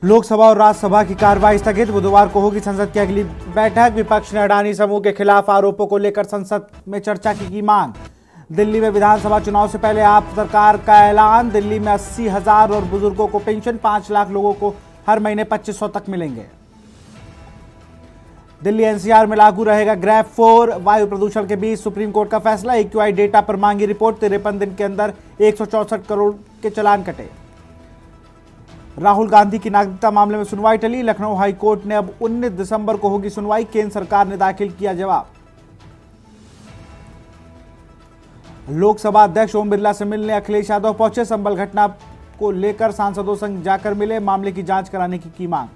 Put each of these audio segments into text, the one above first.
लोकसभा और राज्यसभा की कार्रवाई स्थगित। बुधवार को होगी संसद की अगली बैठक। विपक्ष ने अडानी समूह के खिलाफ आरोपों को लेकर संसद में चर्चा की मांग। दिल्ली में विधानसभा चुनाव से पहले आप सरकार का ऐलान। दिल्ली में 80,000 और बुजुर्गों को पेंशन, 5 लाख लोगों को हर महीने 2500 तक मिलेंगे। दिल्ली एनसीआर में लागू रहेगा ग्रैब 4। वायु प्रदूषण के बीच सुप्रीम कोर्ट का फैसला। एक्यूआई डेटा पर मांगी रिपोर्ट। 53 दिन के अंदर 164 करोड़ के चालान कटे। राहुल गांधी की नागरिकता मामले में सुनवाई टली। लखनऊ हाई कोर्ट ने अब 19 दिसंबर को होगी सुनवाई। केंद्र सरकार ने दाखिल किया जवाब। लोकसभा अध्यक्ष ओम बिरला से मिलने अखिलेश यादव पहुंचे। संभल घटना को लेकर सांसदों संग जाकर मिले। मामले की जांच कराने की मांग।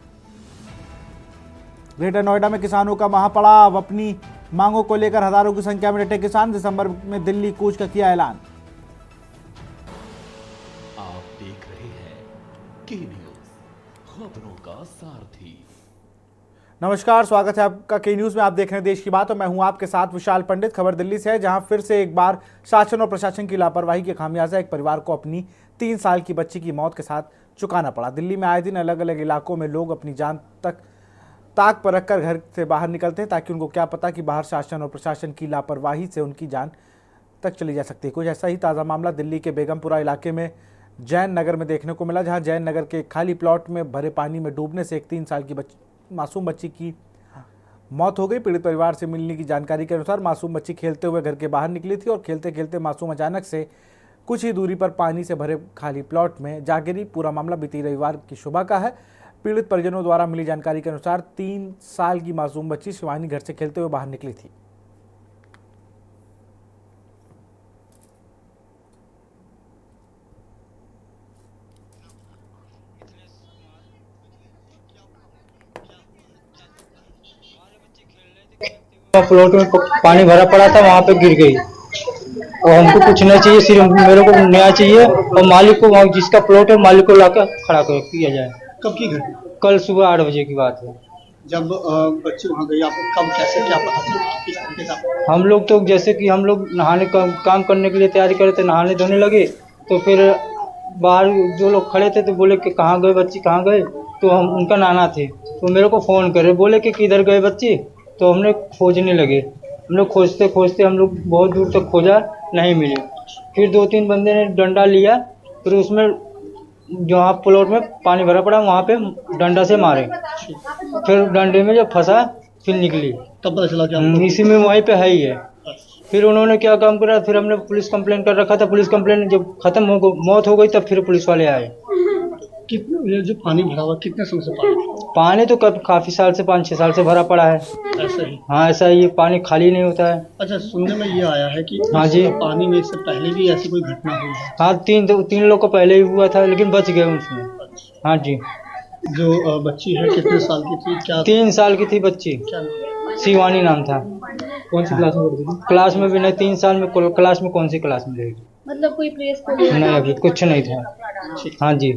ग्रेटर नोएडा में किसानों का महापड़ाव। अपनी मांगों को लेकर हजारों की संख्या में डटे किसान। दिसंबर में दिल्ली कूच का किया ऐलान। आप देख रहे हैं के न्यूज, खबरों का सारथी। नमस्कार, स्वागत है आपका के न्यूज में। आप देख रहे हैं देश की बात और मैं हूं आपके साथ विशाल पंडित। खबर दिल्ली से है, जहां फिर से एक बार शासन और प्रशासन की लापरवाही के खामियाजा एक परिवार को अपनी 3 साल की बच्ची की मौत के साथ चुकाना पड़ा। दिल्ली में आए दिन अलग अलग इलाकों में लोग अपनी जान तक ताक पर रखकर घर से बाहर निकलते हैं, ताकि उनको क्या पता कि बाहर शासन और प्रशासन की लापरवाही से उनकी जान तक चली जा सकती है। कुछ ऐसा ही ताज़ा मामला दिल्ली के बेगमपुरा इलाके में जैन नगर में देखने को मिला, जहां जैन नगर के खाली प्लॉट में भरे पानी में डूबने से एक 3 साल की मासूम बच्ची की मौत हो गई। पीड़ित परिवार से मिलने की जानकारी के अनुसार मासूम बच्ची खेलते हुए घर के बाहर निकली थी और खेलते खेलते मासूम अचानक से कुछ ही दूरी पर पानी से भरे खाली प्लॉट में जा गिरी। पूरा मामला बीती रविवार की सुबह का है। पीड़ित परिजनों द्वारा मिली जानकारी के अनुसार 3 साल की मासूम बच्ची शिवानी घर से खेलते हुए बाहर निकली थी। प्लॉट में पानी भरा पड़ा था, वहाँ पे गिर गई और हमको कुछ नहीं चाहिए, सिर्फ मेरे को न्याय चाहिए और मालिक को, जिसका प्लॉट है मालिक को लाकर खड़ा कर किया जाए। कब की घटना? कल सुबह 8 बजे की बात है। जब बच्चे वहाँ गई, आपको कब कैसे क्या पता चला, किस तरीके से? हम लोग तो जैसे कि हम लोग नहाने का काम करने के लिए तैयारी करे थे, नहाने धोने लगे तो फिर बाहर जो लोग खड़े थे तो बोले कि कहाँ गए बच्ची, कहाँ गए। तो हम उनका नाना थे तो मेरे को फ़ोन करे, बोले कि किधर गए बच्ची। तो हमने खोजने लगे, हम लोग खोजते खोजते हम लोग बहुत दूर तक खोजा, नहीं मिली। फिर 2-3 बंदे ने डंडा लिया, फिर उसमें जहाँ प्लॉट में पानी भरा पड़ा वहाँ पे डंडा से मारे। फिर डंडे में जब फंसा फिर निकली, तब पता चला क्या? इसी में वहीं पे है ही है। फिर उन्होंने क्या काम करा, फिर हमने पुलिस कंप्लेंट कर रखा था। पुलिस कंप्लेंट जब खत्म हो गई, मौत हो गई, तब फिर पुलिस वाले आए। कितने ये जो पानी भरा हुआ, कितने समय से पानी तो काफी साल से, 5-6 साल से भरा पड़ा है। ऐसा ही? हाँ ऐसा ही, ये पानी खाली नहीं होता है। अच्छा, सुनने में ये आया है कि हाँ जी, पानी में इससे पहले भी ऐसी कोई घटना हुई है? हाँ 3 लोग को पहले ही हुआ था, लेकिन बच गए उसमें। हाँ जी। जो बच्ची है कितने साल की थी? क्या 3 साल की थी बच्ची, क्या नाम? शिवानी नाम था। कौन सी क्लास में पढ़ती थी? क्लास में भी नहीं, 3 साल में क्लास में कौन सी क्लास में रहेगी? मतलब कोई प्ले स्कूल नहीं, अभी कुछ नहीं था। हाँ जी।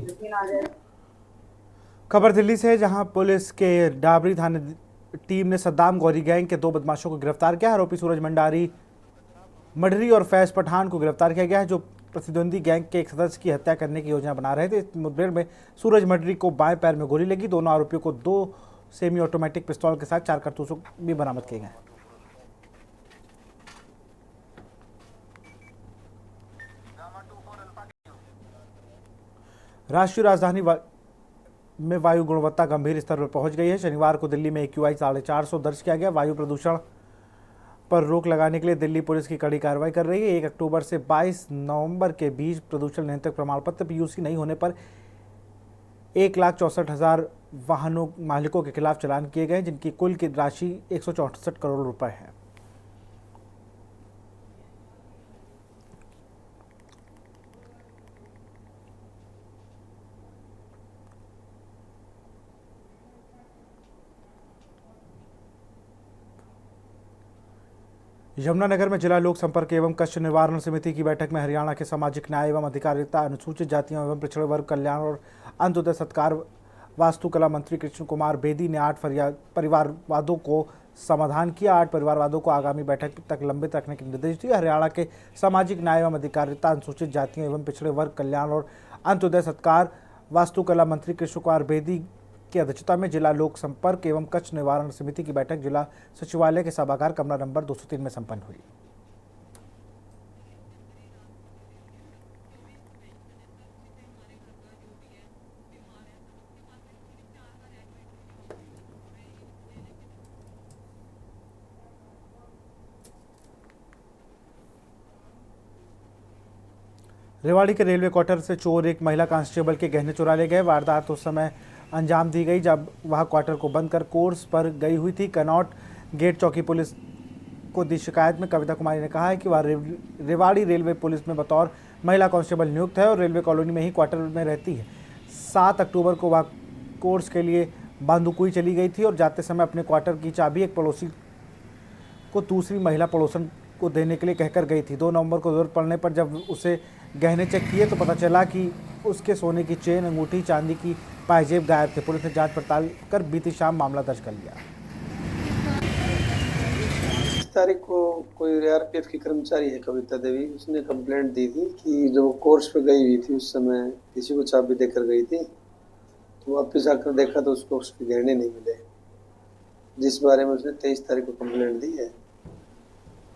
खबर दिल्ली से है, जहां पुलिस के डाबरी थाने टीम ने सद्दाम गौरी गैंग के 2 बदमाशों को गिरफ्तार किया। आरोपी सूरज मडरी और फैज पठान को गिरफ्तार किया गया है, जो प्रतिद्वंदी गैंग के एक सदस्य की हत्या करने की योजना बना रहे थे। इस मुठभेड़ में सूरज मडरी को बाएं पैर में गोली लगी। दोनों आरोपियों को 2 सेमी ऑटोमेटिक पिस्तौल के साथ 4 कारतूस भी बरामद किए गए। राष्ट्रीय राजधानी में वायु गुणवत्ता गंभीर स्तर पर पहुंच गई है। शनिवार को दिल्ली में एक्यूआई 450 दर्ज किया गया। वायु प्रदूषण पर रोक लगाने के लिए दिल्ली पुलिस की कड़ी कार्रवाई कर रही है। 1 अक्टूबर से 22 नवंबर के बीच प्रदूषण नियंत्रक प्रमाण पत्र पीयूसी नहीं होने पर 1,64,000 वाहनों मालिकों के खिलाफ चालान किए गए, जिनकी कुल की राशि 164 करोड़ रुपए है। यमुनानगर में जिला लोक संपर्क एवं कष्ट निवारण समिति की बैठक में हरियाणा के सामाजिक न्याय एवं अधिकारिता, अनुसूचित जातियों एवं पिछड़े वर्ग कल्याण और अंत्योदय सत्कार वास्तुकला मंत्री कृष्ण कुमार बेदी ने 8 परिवारवादों को समाधान किया। 8 परिवारवादों को आगामी बैठक तक लंबित रखने के निर्देश दिए। हरियाणा के सामाजिक न्याय एवं अधिकारिता, अनुसूचित जातियों एवं पिछड़े वर्ग कल्याण और अंत्योदय सत्कार वास्तुकला मंत्री कृष्ण कुमार बेदी की अध्यक्षता में जिला लोक संपर्क एवं कच्छ निवारण समिति की बैठक जिला सचिवालय के सभागार कमरा नंबर 203 में संपन्न हुई। रेवाड़ी के रेलवे क्वार्टर से चोर एक महिला कांस्टेबल के गहने चुरा ले गए। वारदात उस समय अंजाम दी गई जब वह क्वार्टर को बंद कर कोर्स पर गई हुई थी। कनॉट गेट चौकी पुलिस को दी शिकायत में कविता कुमारी ने कहा है कि वह रेवाड़ी रेलवे पुलिस में बतौर महिला कांस्टेबल नियुक्त है और रेलवे कॉलोनी में ही क्वार्टर में रहती है। 7 अक्टूबर को वह कोर्स के लिए बांदुकुई चली गई थी और जाते समय अपने क्वार्टर की चाबी एक पड़ोसी को दूसरी महिला पड़ोसन को देने के लिए कहकर गई थी। 2 नवंबर को जरूरत पड़ने पर जब उसे गहने चेक किए तो पता चला कि उसके सोने की चेन, अंगूठी, चांदी की पायजेब गायब थे। पुलिस ने जांच पड़ताल कर बीती शाम मामला दर्ज कर लिया। 30 तारीख को कोई आरपीएफ की कर्मचारी है कविता देवी, उसने कंप्लेंट दी थी कि जो कोर्स पे गई हुई थी उस समय किसी को चाबी देकर गई थी, तो वापस आकर देखा तो उसको उसके गहने नहीं मिले, जिस बारे में उसने 23 तारीख को कंप्लेंट दी है।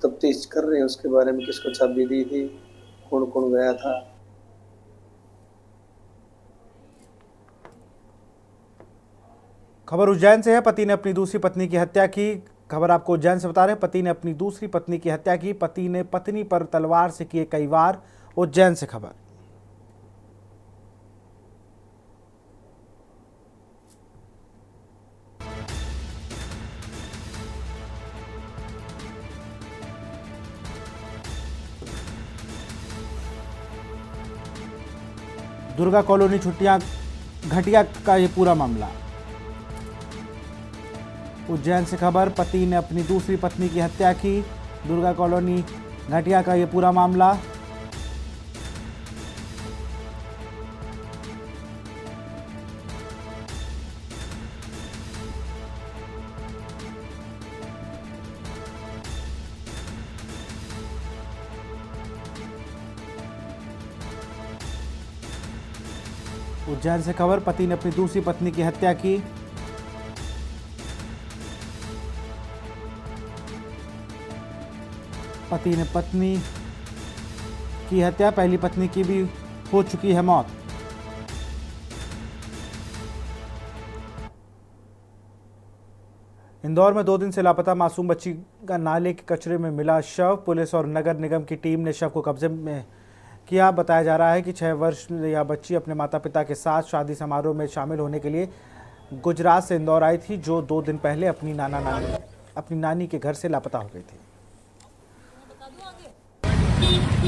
तफ्तीश कर रहे हैं उसके बारे में, किसको चाबी दी थी, कौन कौन गया था। खबर उज्जैन से है। पति ने अपनी दूसरी पत्नी की हत्या की। खबर आपको उज्जैन से बता रहे हैं। पति ने अपनी दूसरी पत्नी की हत्या की। पति ने पत्नी पर तलवार से किए कई वार। उज्जैन से खबर। दुर्गा कॉलोनी छुट्टियां घटिया का ये पूरा मामला। उज्जैन से खबर। पति ने अपनी दूसरी पत्नी की हत्या की। दुर्गा कॉलोनी घटिया का ये पूरा मामला। उज्जैन से खबर। पति ने अपनी दूसरी पत्नी की हत्या की। पति ने पत्नी की हत्या। पहली पत्नी की भी हो चुकी है मौत। इंदौर में 2 दिन से लापता मासूम बच्ची का नाले के कचरे में मिला शव। पुलिस और नगर निगम की टीम ने शव को कब्जे में किया। बताया जा रहा है कि 6 वर्ष यह बच्ची अपने माता पिता के साथ शादी समारोह में शामिल होने के लिए गुजरात से इंदौर आई थी, जो 2 दिन पहले अपनी नानी के घर से लापता हो गई थी।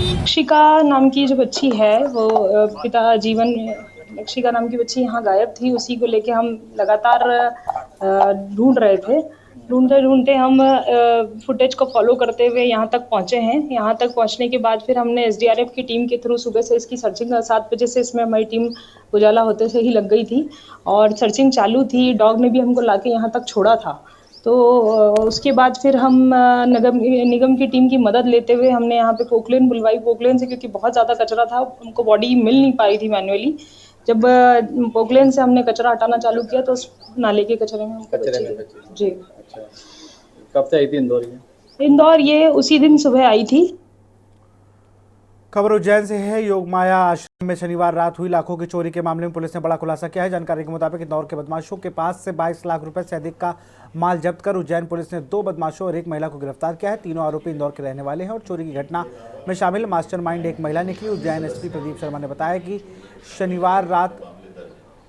लक्षिका नाम की जो बच्ची है वो पिता जीवन लक्षिका नाम की बच्ची यहाँ गायब थी। उसी को लेके हम लगातार ढूंढ रहे थे। ढूंढते हम फुटेज को फॉलो करते हुए यहाँ तक पहुँचे हैं। यहाँ तक पहुँचने के बाद फिर हमने एसडीआरएफ की टीम के थ्रू सुबह से इसकी सर्चिंग 7 बजे से इसमें हमारी टीम उजाला होते से ही लग गई थी और सर्चिंग चालू थी। डॉग ने भी हमको लाके यहाँ तक छोड़ा था। तो उसके बाद फिर हम निगम की टीम की मदद लेते हुए हमने यहाँ पे पोकलेन बुलवाई। पोकलेन से क्योंकि बहुत ज़्यादा कचरा था, हमको बॉडी मिल नहीं पाई थी मैन्युअली। जब पोकलेन से हमने कचरा हटाना चालू किया तो उस नाले के कचरे में हमको बच्ची जी। अच्छा, कब से आई थी इंदौर? ये उसी दिन सुबह आई थी। खबर उज्जैन से है। योगमाया आश्रम में शनिवार रात हुई लाखों की चोरी के मामले में पुलिस ने बड़ा खुलासा किया है। जानकारी के मुताबिक इंदौर के बदमाशों के पास से 22 लाख रुपए से अधिक का माल जब्त कर उज्जैन पुलिस ने 2 बदमाशों और 1 महिला को गिरफ्तार किया है। तीनों आरोपी इंदौर के रहने वाले हैं और चोरी की घटना में शामिल मास्टरमाइंड एक महिला निकली। उज्जैन एसपी प्रदीप शर्मा ने बताया कि शनिवार रात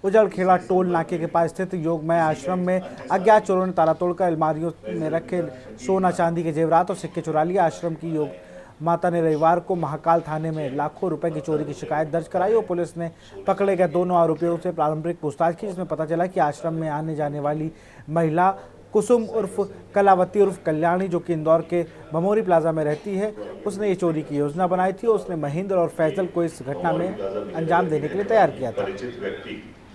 उजड़खेड़ा टोल नाके के पास स्थित योगमय आश्रम में अज्ञात चोरों ने ताला तोड़कर अलमारियों में रखे सोना चांदी के जेवरात और सिक्के चुरा लिए। आश्रम की योग माता ने रविवार को महाकाल थाने में लाखों रुपए की चोरी की शिकायत दर्ज कराई और पुलिस ने पकड़े गए दोनों आरोपियों से प्रारंभिक पूछताछ की, जिसमें पता चला कि आश्रम में आने जाने वाली महिला कुसुम उर्फ कलावती उर्फ कल्याणी, जो कि इंदौर के भमोरी प्लाजा में रहती है, उसने ये चोरी की योजना बनाई थी। उसने महेंद्र और फैजल को इस घटना में अंजाम देने के लिए तैयार किया था।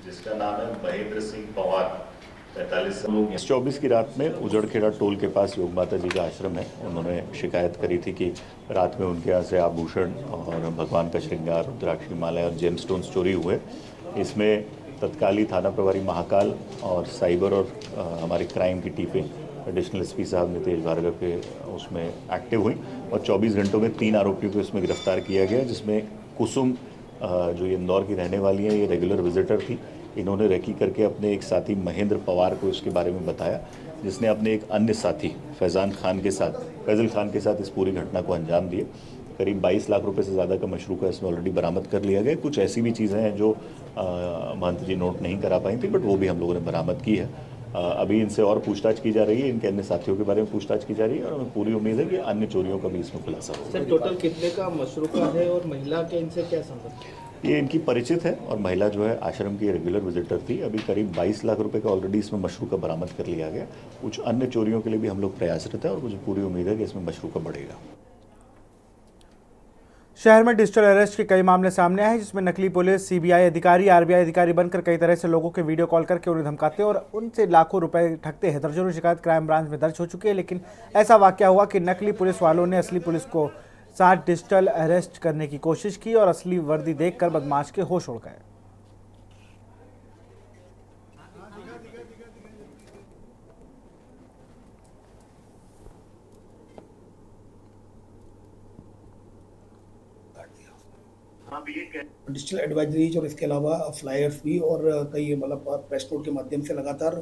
जिसका नाम है महेंद्र सिंह पवार, 45। 24 की रात में उजड़खेड़ा टोल के पास योग माता जी का आश्रम है। उन्होंने शिकायत करी थी कि रात में उनके यहाँ से आभूषण और भगवान का श्रृंगार, रुद्राक्षी माला और जेम स्टोन्स चोरी हुए। इसमें तत्काली थाना प्रभारी महाकाल और साइबर और हमारी क्राइम की टीमें एडिशनल एसपी साहब नितेश भार्गव के उसमें एक्टिव हुई और 24 घंटों में 3 आरोपियों को इसमें गिरफ्तार किया गया, जिसमें कुसुम जो ये इंदौर की रहने वाली है, ये रेगुलर विजिटर थी। इन्होंने रेकी करके अपने एक साथी महेंद्र पवार को इसके बारे में बताया, जिसने अपने एक अन्य साथी फैज़ल खान के साथ इस पूरी घटना को अंजाम दिए। करीब 22 लाख रुपए से ज़्यादा का मशरूका इसमें ऑलरेडी बरामद कर लिया गया। कुछ ऐसी भी चीज़ें हैं जो महंत जी नोट नहीं करा पाई थी, बट वो भी हम लोगों ने बरामद की है। अभी इनसे और पूछताछ की जा रही है, इनके अन्य साथियों के बारे में पूछताछ की जा रही है और हमें पूरी उम्मीद है कि अन्य चोरियों का भी इसमें खुलासा होगा। सर, टोटल कितने का मशरूका है और महिला के इनसे क्या संबंध? ये इनकी परिचित है और महिला जो है आश्रम की रेगुलर विजिटर थी। अभी करीब 22 लाख रुपए का ऑलरेडी इसमें मशरूका बरामद कर लिया गया। कुछ अन्य चोरियों के लिए भी हम लोग प्रयासरत हैं और मुझे पूरी उम्मीद है कि इसमें मशरूका बढ़ेगा। शहर में डिजिटल अरेस्ट के कई मामले सामने आए हैं, जिसमें नकली पुलिस, सीबीआई अधिकारी, आरबीआई अधिकारी बनकर कई तरह से लोगों के वीडियो कॉल करके उन्हें धमकाते हैं और उनसे लाखों रुपए ठगते हैं। दर्जनों शिकायत क्राइम ब्रांच में दर्ज हो चुकी है, लेकिन ऐसा वाकया हुआ कि नकली पुलिस वालों ने असली पुलिस को साथ डिजिटल अरेस्ट करने की कोशिश की और असली वर्दी देखकर बदमाश के होश उड़ गए। डिजिटल एडवाइजरीज और इसके अलावा फ्लायर्स भी और कई मतलब प्रेस नोट के माध्यम से लगातार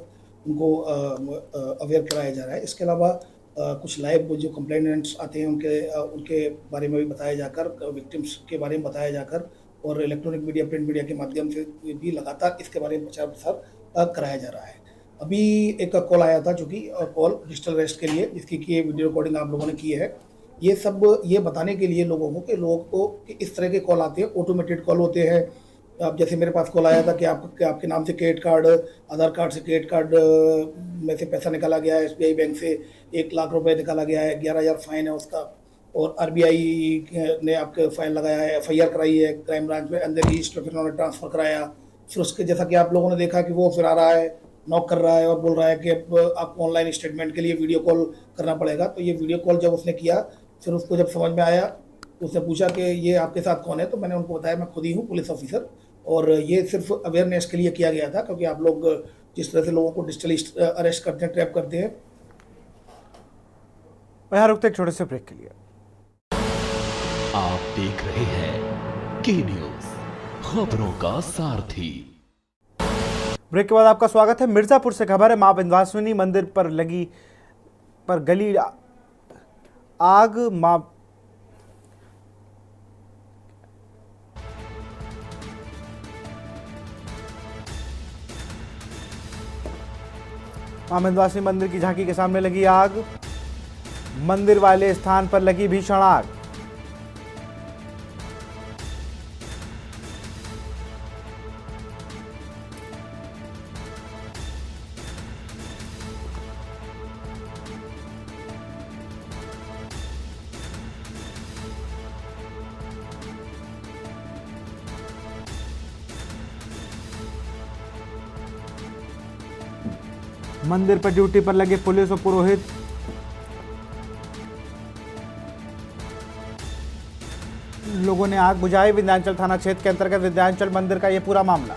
उनको अवेयर कराया जा रहा है। इसके अलावा कुछ लाइव जो कंप्लेनेंट्स आते हैं उनके बारे में भी बताया जाकर, विक्टिम्स के बारे में बताया जाकर और इलेक्ट्रॉनिक मीडिया, प्रिंट मीडिया के माध्यम से भी लगातार इसके बारे में प्रचार प्रसार कराया जा रहा है। अभी एक कॉल आया था, जो कि कॉल डिजिटल अरेस्ट के लिए, जिसकी कि वीडियो रिकॉर्डिंग आप लोगों ने की है। ये सब ये बताने के लिए लोगों को कि इस तरह के कॉल आते हैं, ऑटोमेटेड कॉल होते हैं। अब जैसे मेरे पास कॉल आया था कि आपके नाम से क्रेडिट कार्ड, आधार कार्ड से क्रेडिट कार्ड में से पैसा निकाला गया है, एसबीआई बैंक से 1 लाख रुपए निकाला गया है, 11,000 फाइन है उसका, और आरबीआई ने आपके फाइन लगाया है, एफआईआर कराई है क्राइम ब्रांच में, अंदर ईस्ट फिर उन्होंने ट्रांसफर कराया। फिर उसके जैसा कि आप लोगों ने देखा कि वो फिर आ रहा है, नॉक कर रहा है और बोल रहा है कि अब आपको ऑनलाइन स्टेटमेंट के लिए वीडियो कॉल करना पड़ेगा। तो ये वीडियो कॉल जब उसने किया, फिर उसको जब समझ में आया तो उसने पूछा कि ये आपके साथ कौन है, तो मैंने उनको बताया मैं खुद ही हूँ, पुलिस ऑफिसर, और ये सिर्फ अवेयरनेस के लिए किया गया था, क्योंकि आप लोग जिस तरह से लोगों को डिजिटली अरेस्ट करते हैं, ट्रैप करते हैं। यहाँ रुकते एक छोटे से ब्रेक के लिए। आप देख रहे हैं के न्यूज, खबरों का सारथी। ब्रेक के बाद आपका स्वागत है। मिर्जापुर से खबर है, मां विंध्यवासिनी मंदिर पर गली आग। मां विंध्यवासिनी मंदिर की झांकी के सामने लगी आग, मंदिर वाले स्थान पर लगी भीषण आग। मंदिर पर ड्यूटी पर लगे पुलिस और पुरोहित लोगों ने आग बुझाई। विंध्याचल थाना क्षेत्र के अंतर्गत विंध्याचल मंदिर का यह पूरा मामला।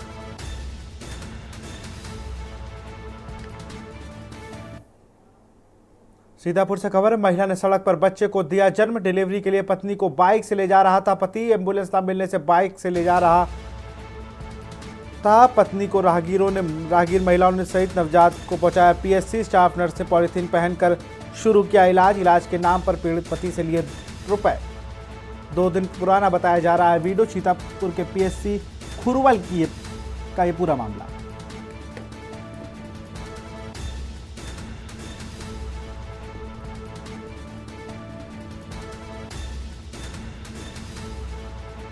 सीतापुर से खबर है, महिला ने सड़क पर बच्चे को दिया जन्म। डिलीवरी के लिए पत्नी को बाइक से ले जा रहा था पति। एम्बुलेंस न मिलने से बाइक से ले जा रहा था पत्नी को राहगीर महिलाओं ने सहित नवजात को पहुंचाया पीएचसी। स्टाफ नर्स ने पॉलिथीन पहनकर शुरू किया इलाज के नाम पर पीड़ित पति से लिए रुपए। 2 दिन पुराना बताया जा रहा है वीडियो। सीतापुर के पीएचसी खुरवल का ये पूरा मामला।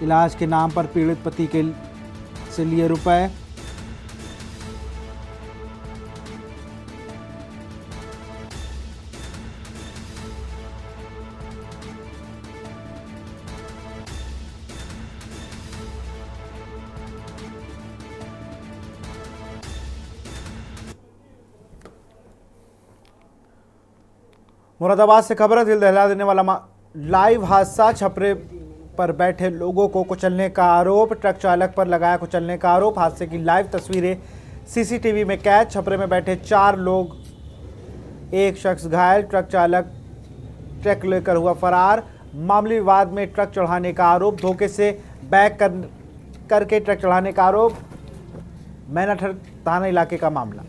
इलाज के नाम पर पीड़ित पति से लिए रुपए। मुरादाबाद से खबर है, दिल दहला देने वाला लाइव हादसा। छपरे पर बैठे लोगों को कुचलने का आरोप, ट्रक चालक पर लगाया कुचलने का आरोप। हादसे की लाइव तस्वीरें सीसीटीवी में कैद। छपरे में बैठे 4 लोग, एक शख्स घायल। ट्रक चालक ट्रक लेकर हुआ फरार। मामूली विवाद में ट्रक चढ़ाने का आरोप, धोखे से बैक करके ट्रक चढ़ाने का आरोप। मैनाठर थाना इलाके का मामला।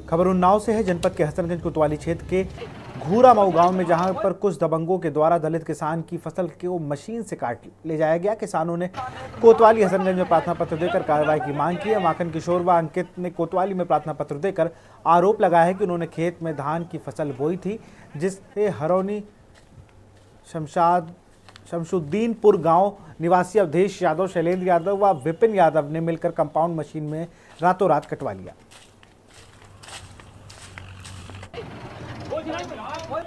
खबर उन्नाव से है। जनपद के हसनगंज कोतवाली क्षेत्र के घूरामऊ गांव में जहां पर कुछ दबंगों के द्वारा दलित किसान की फसल को मशीन से काट ले जाया गया। किसानों ने कोतवाली हसनगंज में प्रार्थना पत्र देकर कार्रवाई की मांग की है। माखन किशोर व अंकित ने कोतवाली में प्रार्थना पत्र देकर आरोप लगाया है कि उन्होंने खेत में धान की फसल बोई थी, जिससे हरौनी शमशुद्दीनपुर गांव निवासी अवधेश यादव, शैलेंद्र यादव व विपिन यादव ने मिलकर कंपाउंड मशीन में रातों रात कटवा लिया।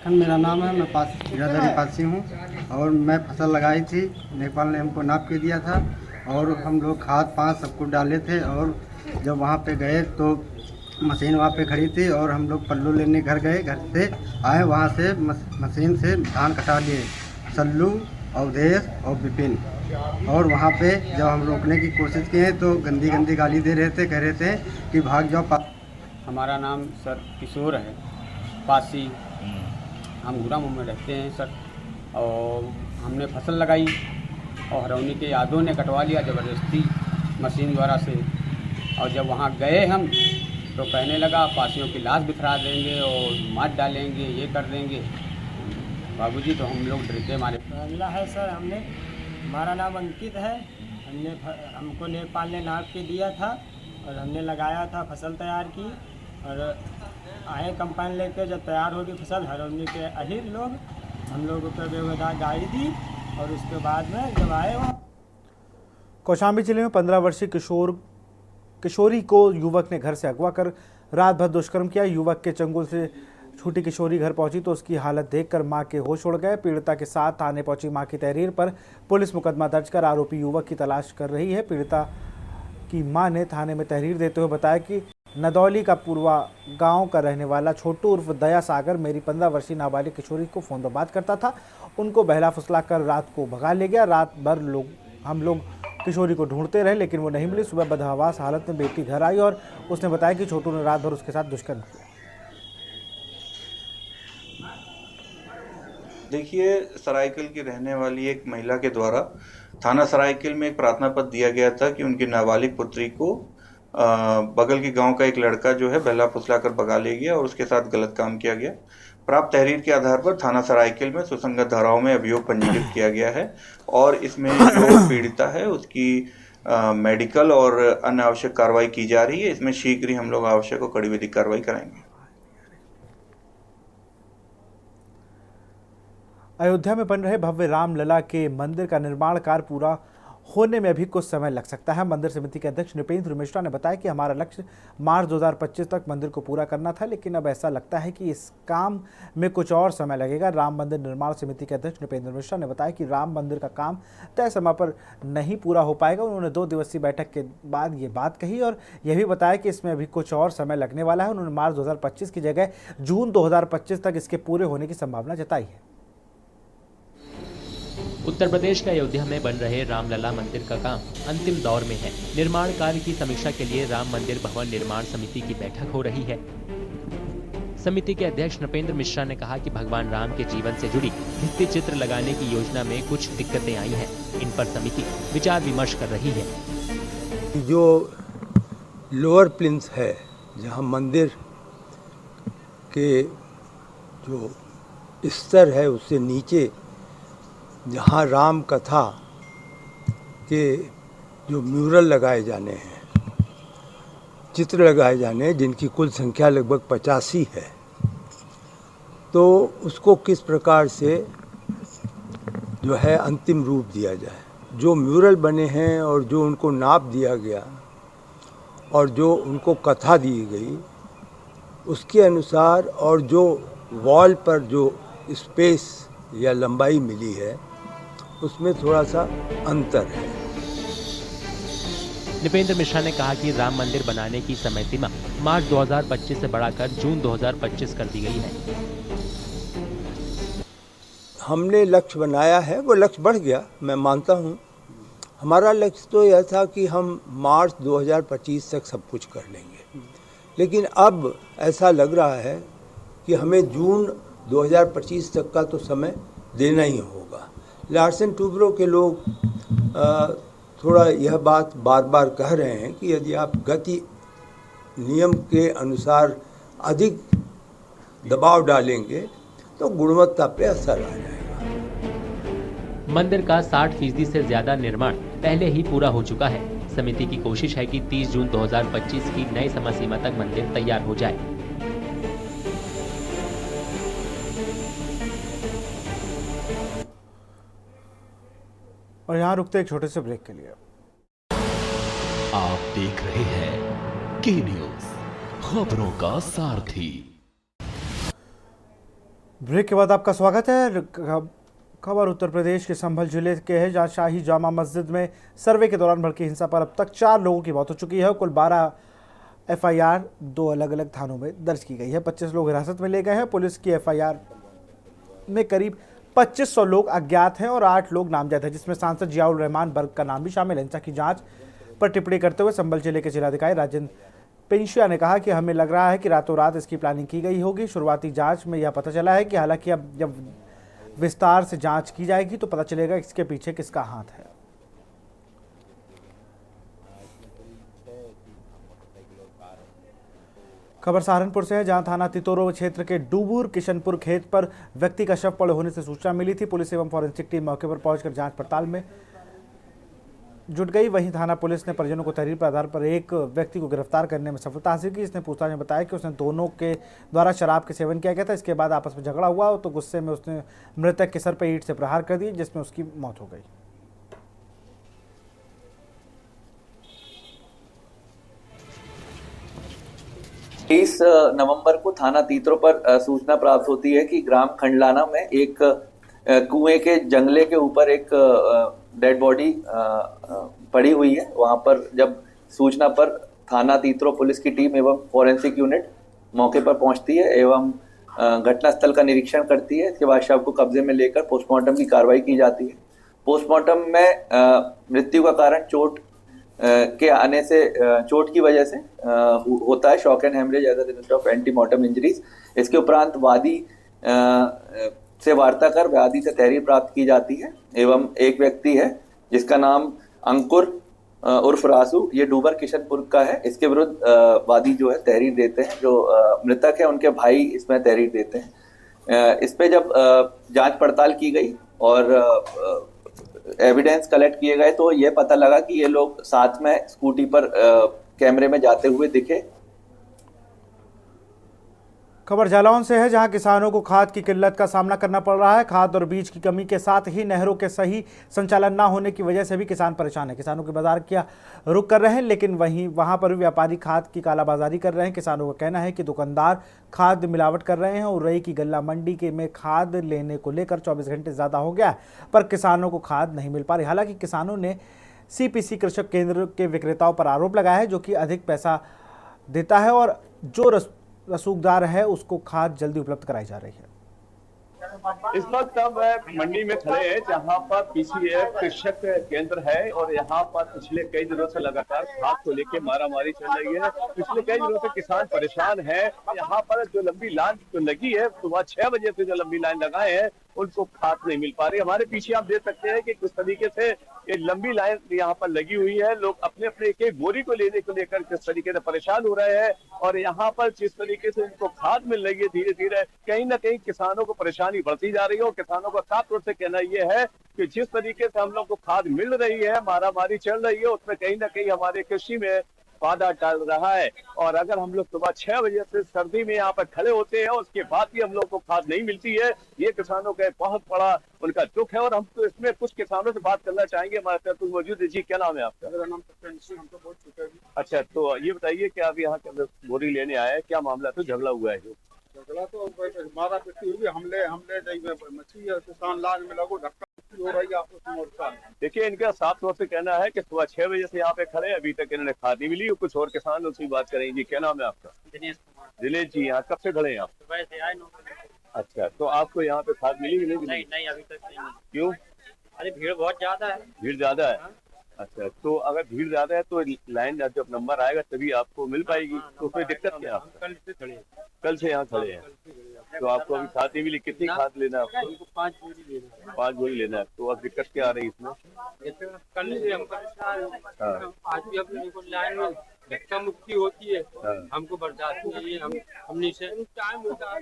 मेरा नाम है, मैं बिरादरी पासी हूँ और मैं फसल लगाई थी। नेपाल ने हमको नाप के दिया था और हम लोग खाद पाँच सब कुछ डाले थे। और जब वहाँ पे गए तो मशीन वहाँ पे खड़ी थी और हम लोग पल्लू लेने घर गए। घर से आए, वहाँ से मशीन से धान कटा लिए, सल्लू, अवधेश और विपिन। और वहाँ पे जब हम रोकने की कोशिश किए तो गंदी गंदी गाली दे रहे थे, कह रहे थे कि भाग जाओ। हमारा नाम सर किशोर है, पासी। हम घूरामऊ में रहते हैं सर। और हमने फसल लगाई और हरौनी के यादों ने कटवा लिया ज़बरदस्ती मशीन द्वारा से। और जब वहाँ गए हम तो कहने लगा पासियों की लाश बिखरा देंगे और मार डालेंगे, ये कर देंगे। बाबूजी तो हम लोग डरते मारे। मामला है सर, हमारा नाम अंकित है। हमको नेपाल ने नाप के दिया था और हमने लगाया था, फसल तैयार की और आए कंपाइन लेके। जब तैयार होगी फसल, हरौनी के अहिर लोग हम लोगों को बेवजह गाड़ी दी और उसके बाद में जब आए वहाँ। कौशाम्बी जिले में 15 वर्षीय किशोरी को युवक ने घर से अगवा कर रात भर दुष्कर्म किया। युवक के चंगुल से छूटी किशोरी घर पहुंची तो उसकी हालत देखकर मां के होश उड़ गए। पीड़िता के साथ थाने पहुंची मां की तहरीर पर पुलिस मुकदमा दर्ज कर आरोपी युवक की तलाश कर रही है। पीड़िता की मां ने थाने में तहरीर देते हुए बताया कि नदौली का पूर्वा गांव का रहने वाला छोटू उर्फ दया सागर मेरी 15 वर्षीय नाबालिग किशोरी को फ़ोन पर बात करता था। उनको बहला फुसला कर रात को भगा ले गया। रात भर हम लोग किशोरी को ढूंढते रहे लेकिन वो नहीं मिली। सुबह बदहवास हालत में बेटी घर आई और उसने बताया कि छोटू ने रात भर उसके साथ दुष्कर्म किया। देखिए, सरायकल की रहने वाली एक महिला के द्वारा थाना सरायकल में एक प्रार्थना पत्र दिया गया था कि उनकी नाबालिग पुत्री को बगल के गांव का एक लड़का जो है बहला फुसला कर भगा ले गया और उसके साथ गलत काम किया गया। प्राप्त तहरीर के आधार पर थाना सरायकल में सुसंगत धाराओं में अभियोग पंजीकृत किया गया है और इसमें जो पीड़िता है उसकी मेडिकल और अन्य आवश्यक कार्रवाई की जा रही है। इसमें शीघ्र ही हम लोग आवश्यक और कड़ी विधिक कार्रवाई कराएंगे। अयोध्या में बन रहे भव्य रामलला के मंदिर का निर्माण कार्य पूरा होने में अभी कुछ समय लग सकता है। मंदिर समिति के अध्यक्ष नृपेंद्र मिश्रा ने बताया कि हमारा लक्ष्य मार्च 2025 तक मंदिर को पूरा करना था, लेकिन अब ऐसा लगता है कि इस काम में कुछ और समय लगेगा। राम मंदिर निर्माण समिति के अध्यक्ष नृपेंद्र मिश्रा ने बताया कि राम मंदिर का काम तय समय पर नहीं पूरा हो पाएगा। उन्होंने 2 दिवसीय बैठक के बाद ये बात कही और यह भी बताया कि इसमें अभी कुछ और समय लगने वाला है। उन्होंने मार्च 2025 की जगह जून 2025 तक इसके पूरे होने की संभावना जताई है। उत्तर प्रदेश के अयोध्या में बन रहे रामलला मंदिर का काम अंतिम दौर में है। निर्माण कार्य की समीक्षा के लिए राम मंदिर भवन निर्माण समिति की बैठक हो रही है। समिति के अध्यक्ष नृपेंद्र मिश्रा ने कहा कि भगवान राम के जीवन से जुड़ी भित्ति चित्र लगाने की योजना में कुछ दिक्कतें आई हैं। इन पर समिति विचार विमर्श कर रही है। जो लोअर प्लिंथ है, जहां मंदिर के जो स्तर है उससे नीचे जहाँ राम कथा के जो म्यूरल लगाए जाने हैं, चित्र लगाए जाने हैं, जिनकी कुल संख्या लगभग 85 है, तो उसको किस प्रकार से जो है अंतिम रूप दिया जाए। जो म्यूरल बने हैं और जो उनको नाप दिया गया और जो उनको कथा दी गई उसके अनुसार और जो वॉल पर जो स्पेस या लंबाई मिली है उसमें थोड़ा सा अंतर है। नृपेंद्र मिश्रा ने कहा कि राम मंदिर बनाने की समय सीमा मार्च 2025 से बढ़ाकर जून 2025 कर दी गई है। हमने लक्ष्य बनाया है, वो लक्ष्य बढ़ गया, मैं मानता हूँ। हमारा लक्ष्य तो यह था कि हम मार्च 2025 तक सब कुछ कर लेंगे, लेकिन अब ऐसा लग रहा है कि हमें जून 2025 तक का तो समय देना ही होगा। लार्सन टूब्रो के लोग थोड़ा यह बात बार बार कह रहे हैं कि यदि आप गति नियम के अनुसार अधिक दबाव डालेंगे तो गुणवत्ता पे असर आ जाएगा। मंदिर का 60% से ज्यादा निर्माण पहले ही पूरा हो चुका है। समिति की कोशिश है कि 30 जून 2025 की नई समय सीमा तक मंदिर तैयार हो जाए। और यहाँ रुकते एक छोटे से ब्रेक के लिए। आप देख रहे हैं के न्यूज, खबरों का सारथी। ब्रेक के बाद आपका स्वागत है। खबर उत्तर प्रदेश के संभल जिले के है, जहां शाही जामा मस्जिद में सर्वे के दौरान भड़की हिंसा पर अब तक 4 लोगों की मौत हो चुकी है। कुल 12 FIR 2 अलग अलग थानों में दर्ज की गई है। 25 लोग हिरासत में ले गए हैं। पुलिस की FIR में करीब 2500 लोग अज्ञात हैं और 8 लोग नामजद हैं, जिसमें सांसद जियाउल रहमान बर्ग का नाम भी शामिल है। हिंसा की जांच पर टिप्पणी करते हुए संभल जिले के जिलाधिकारी राजेंद्र पिंशिया ने कहा कि हमें लग रहा है कि रातों रात इसकी प्लानिंग की गई होगी। शुरुआती जांच में यह पता चला है कि हालांकि अब जब विस्तार से जांच की जाएगी तो पता चलेगा इसके पीछे किसका हाथ है। खबर सहारनपुर से है, जहां थाना तितोरो क्षेत्र के डूबूर किशनपुर खेत पर व्यक्ति का शव पड़े होने से सूचना मिली थी। पुलिस एवं फॉरेंसिक टीम मौके पर पहुंचकर जांच पड़ताल में जुट गई। वहीं थाना पुलिस ने परिजनों को तहरीर पर आधार पर एक व्यक्ति को गिरफ्तार करने में सफलता हासिल की। इसने पूछताछ में बताया कि उसने दोनों के द्वारा शराब के सेवन किया गया था। इसके बाद आपस में झगड़ा हुआ तो गुस्से में उसने मृतक के सर पर ईंट से प्रहार कर दी, जिसमें उसकी मौत हो गई। 23 नवंबर को थाना तीतरो पर सूचना प्राप्त होती है कि ग्राम खंडलाना में एक कुएं के जंगले के ऊपर एक डेड बॉडी पड़ी हुई है। वहां पर जब सूचना पर थाना तीतरो पुलिस की टीम एवं फॉरेंसिक यूनिट मौके पर पहुंचती है एवं घटनास्थल का निरीक्षण करती है। इसके बाद शव को कब्जे में लेकर पोस्टमार्टम की कार्रवाई की जाती है। पोस्टमार्टम में मृत्यु का कारण चोट के आने से, चोट की वजह से होता है, shock and haemorrhage as a result of antemortem injuries. इसके उपरांत वादी से वार्ता कर वादी से तहरीर प्राप्त की जाती है एवं एक व्यक्ति है जिसका नाम अंकुर उर्फ रासू, ये डूबर किशनपुर का है। इसके विरुद्ध वादी जो है तहरीर देते हैं। जो मृतक है उनके भाई इसमें तहरीर देते हैं। इस पे जब जांच पड़ताल की गई और एविडेंस कलेक्ट किए गए तो ये पता लगा कि ये लोग साथ में स्कूटी पर कैमरे में जाते हुए दिखे। खबर जालौन से है, जहां किसानों को खाद की किल्लत का सामना करना पड़ रहा है। खाद और बीज की कमी के साथ ही नहरों के सही संचालन न होने की वजह से भी किसान परेशान है। किसानों के बाजार क्या रुक कर रहे हैं, लेकिन वहां पर भी व्यापारी खाद की कालाबाजारी कर रहे हैं। किसानों का कहना है कि दुकानदार खाद मिलावट कर रहे हैं और रई की गल्ला मंडी के में खाद लेने को लेकर 24 घंटे ज़्यादा हो गया, पर किसानों को खाद नहीं मिल पा रही। हालांकि किसानों ने CPC कृषक केंद्र के विक्रेताओं पर आरोप लगाया है, जो कि अधिक पैसा देता है और जो रसूखदार है उसको खाद जल्दी उपलब्ध कराई जा रही है। इस वक्त हम मंडी में खड़े हैं, जहां पर PCF कृषक केंद्र है और यहां पर पिछले कई दिनों से लगातार खाद को लेकर मारामारी चल रही है। पिछले कई दिनों से किसान परेशान है। यहां पर जो लंबी लाइन तो लगी है, सुबह 6 बजे से जो लंबी लाइन लगाए हैं उनको खाद नहीं मिल पा रही। हमारे पीछे आप देख सकते हैं कि किस तरीके से ये लंबी लाइन यहाँ पर लगी हुई है। लोग अपने अपने एक बोरी को लेने को लेकर किस तरीके से परेशान हो रहे हैं और यहाँ पर जिस तरीके से उनको खाद मिल रही है धीरे धीरे कहीं ना कहीं किसानों को परेशानी बढ़ती जा रही है। और किसानों का साफ तौर से कहना यह है कि जिस तरीके से हम लोग को खाद मिल रही है, मारामारी चल रही है, उसमें कहीं ना कहीं हमारे कृषि में बाधा डाल रहा है। और अगर हम लोग सुबह 6 बजे से सर्दी में यहाँ पर खड़े होते हैं उसके बाद भी हम लोग को खाद नहीं मिलती है, ये किसानों का बहुत बड़ा उनका दुख है। और हम तो इसमें कुछ किसानों से बात करना चाहेंगे। हमारे साथ कुछ मौजूद है। जी, क्या नाम है आपका? मेरा नाम सत्येंद्र, हम तो बहुत चुके हैं। अच्छा, तो ये बताइए कि आप यहाँ बोरी लेने आए, क्या मामला? तो झगड़ा हुआ है? जो झगड़ा तो मारा पिटी हुई, हमले मछली किसान लाज में लगो धक्का हो रही है आपको मोर्चा? देखिए, इनका साफ तौर से कहना है कि सुबह 6 बजे से यहाँ पे खड़े, अभी तक इन्होंने खाद नहीं मिली। कुछ और किसान उनसे बात करेंगे। जी, क्या नाम है आपका? दिनेश जी, यहाँ कब से खड़े हैं आप? सुबह से आए 9 बजे। अच्छा, तो आपको यहाँ पे खाद मिली कि नहीं मिली? नहीं, अभी तक नहीं। क्यों? अरे भीड़ बहुत ज्यादा है। भीड़ ज्यादा है? अच्छा, तो अगर भीड़ ज्यादा है तो लाइन जब नंबर आएगा तभी आपको मिल पाएगी। तो कोई दिक्कत क्या है? कल से खड़े हैं। कल से यहाँ खड़े हैं, तो आपको अभी खाद नहीं मिली। कितनी खाद लेना है आपको? 5 बोरी लेना है। 5 बोरी लेना है। तो अब दिक्कत क्या आ रही है इसमें? कल से हम परेशान हैं। आज भी अपने को लाइन में धक्का मुक्की होती है। हमको बर्दाश्त नहीं है। हम नीचे टाइम होता है।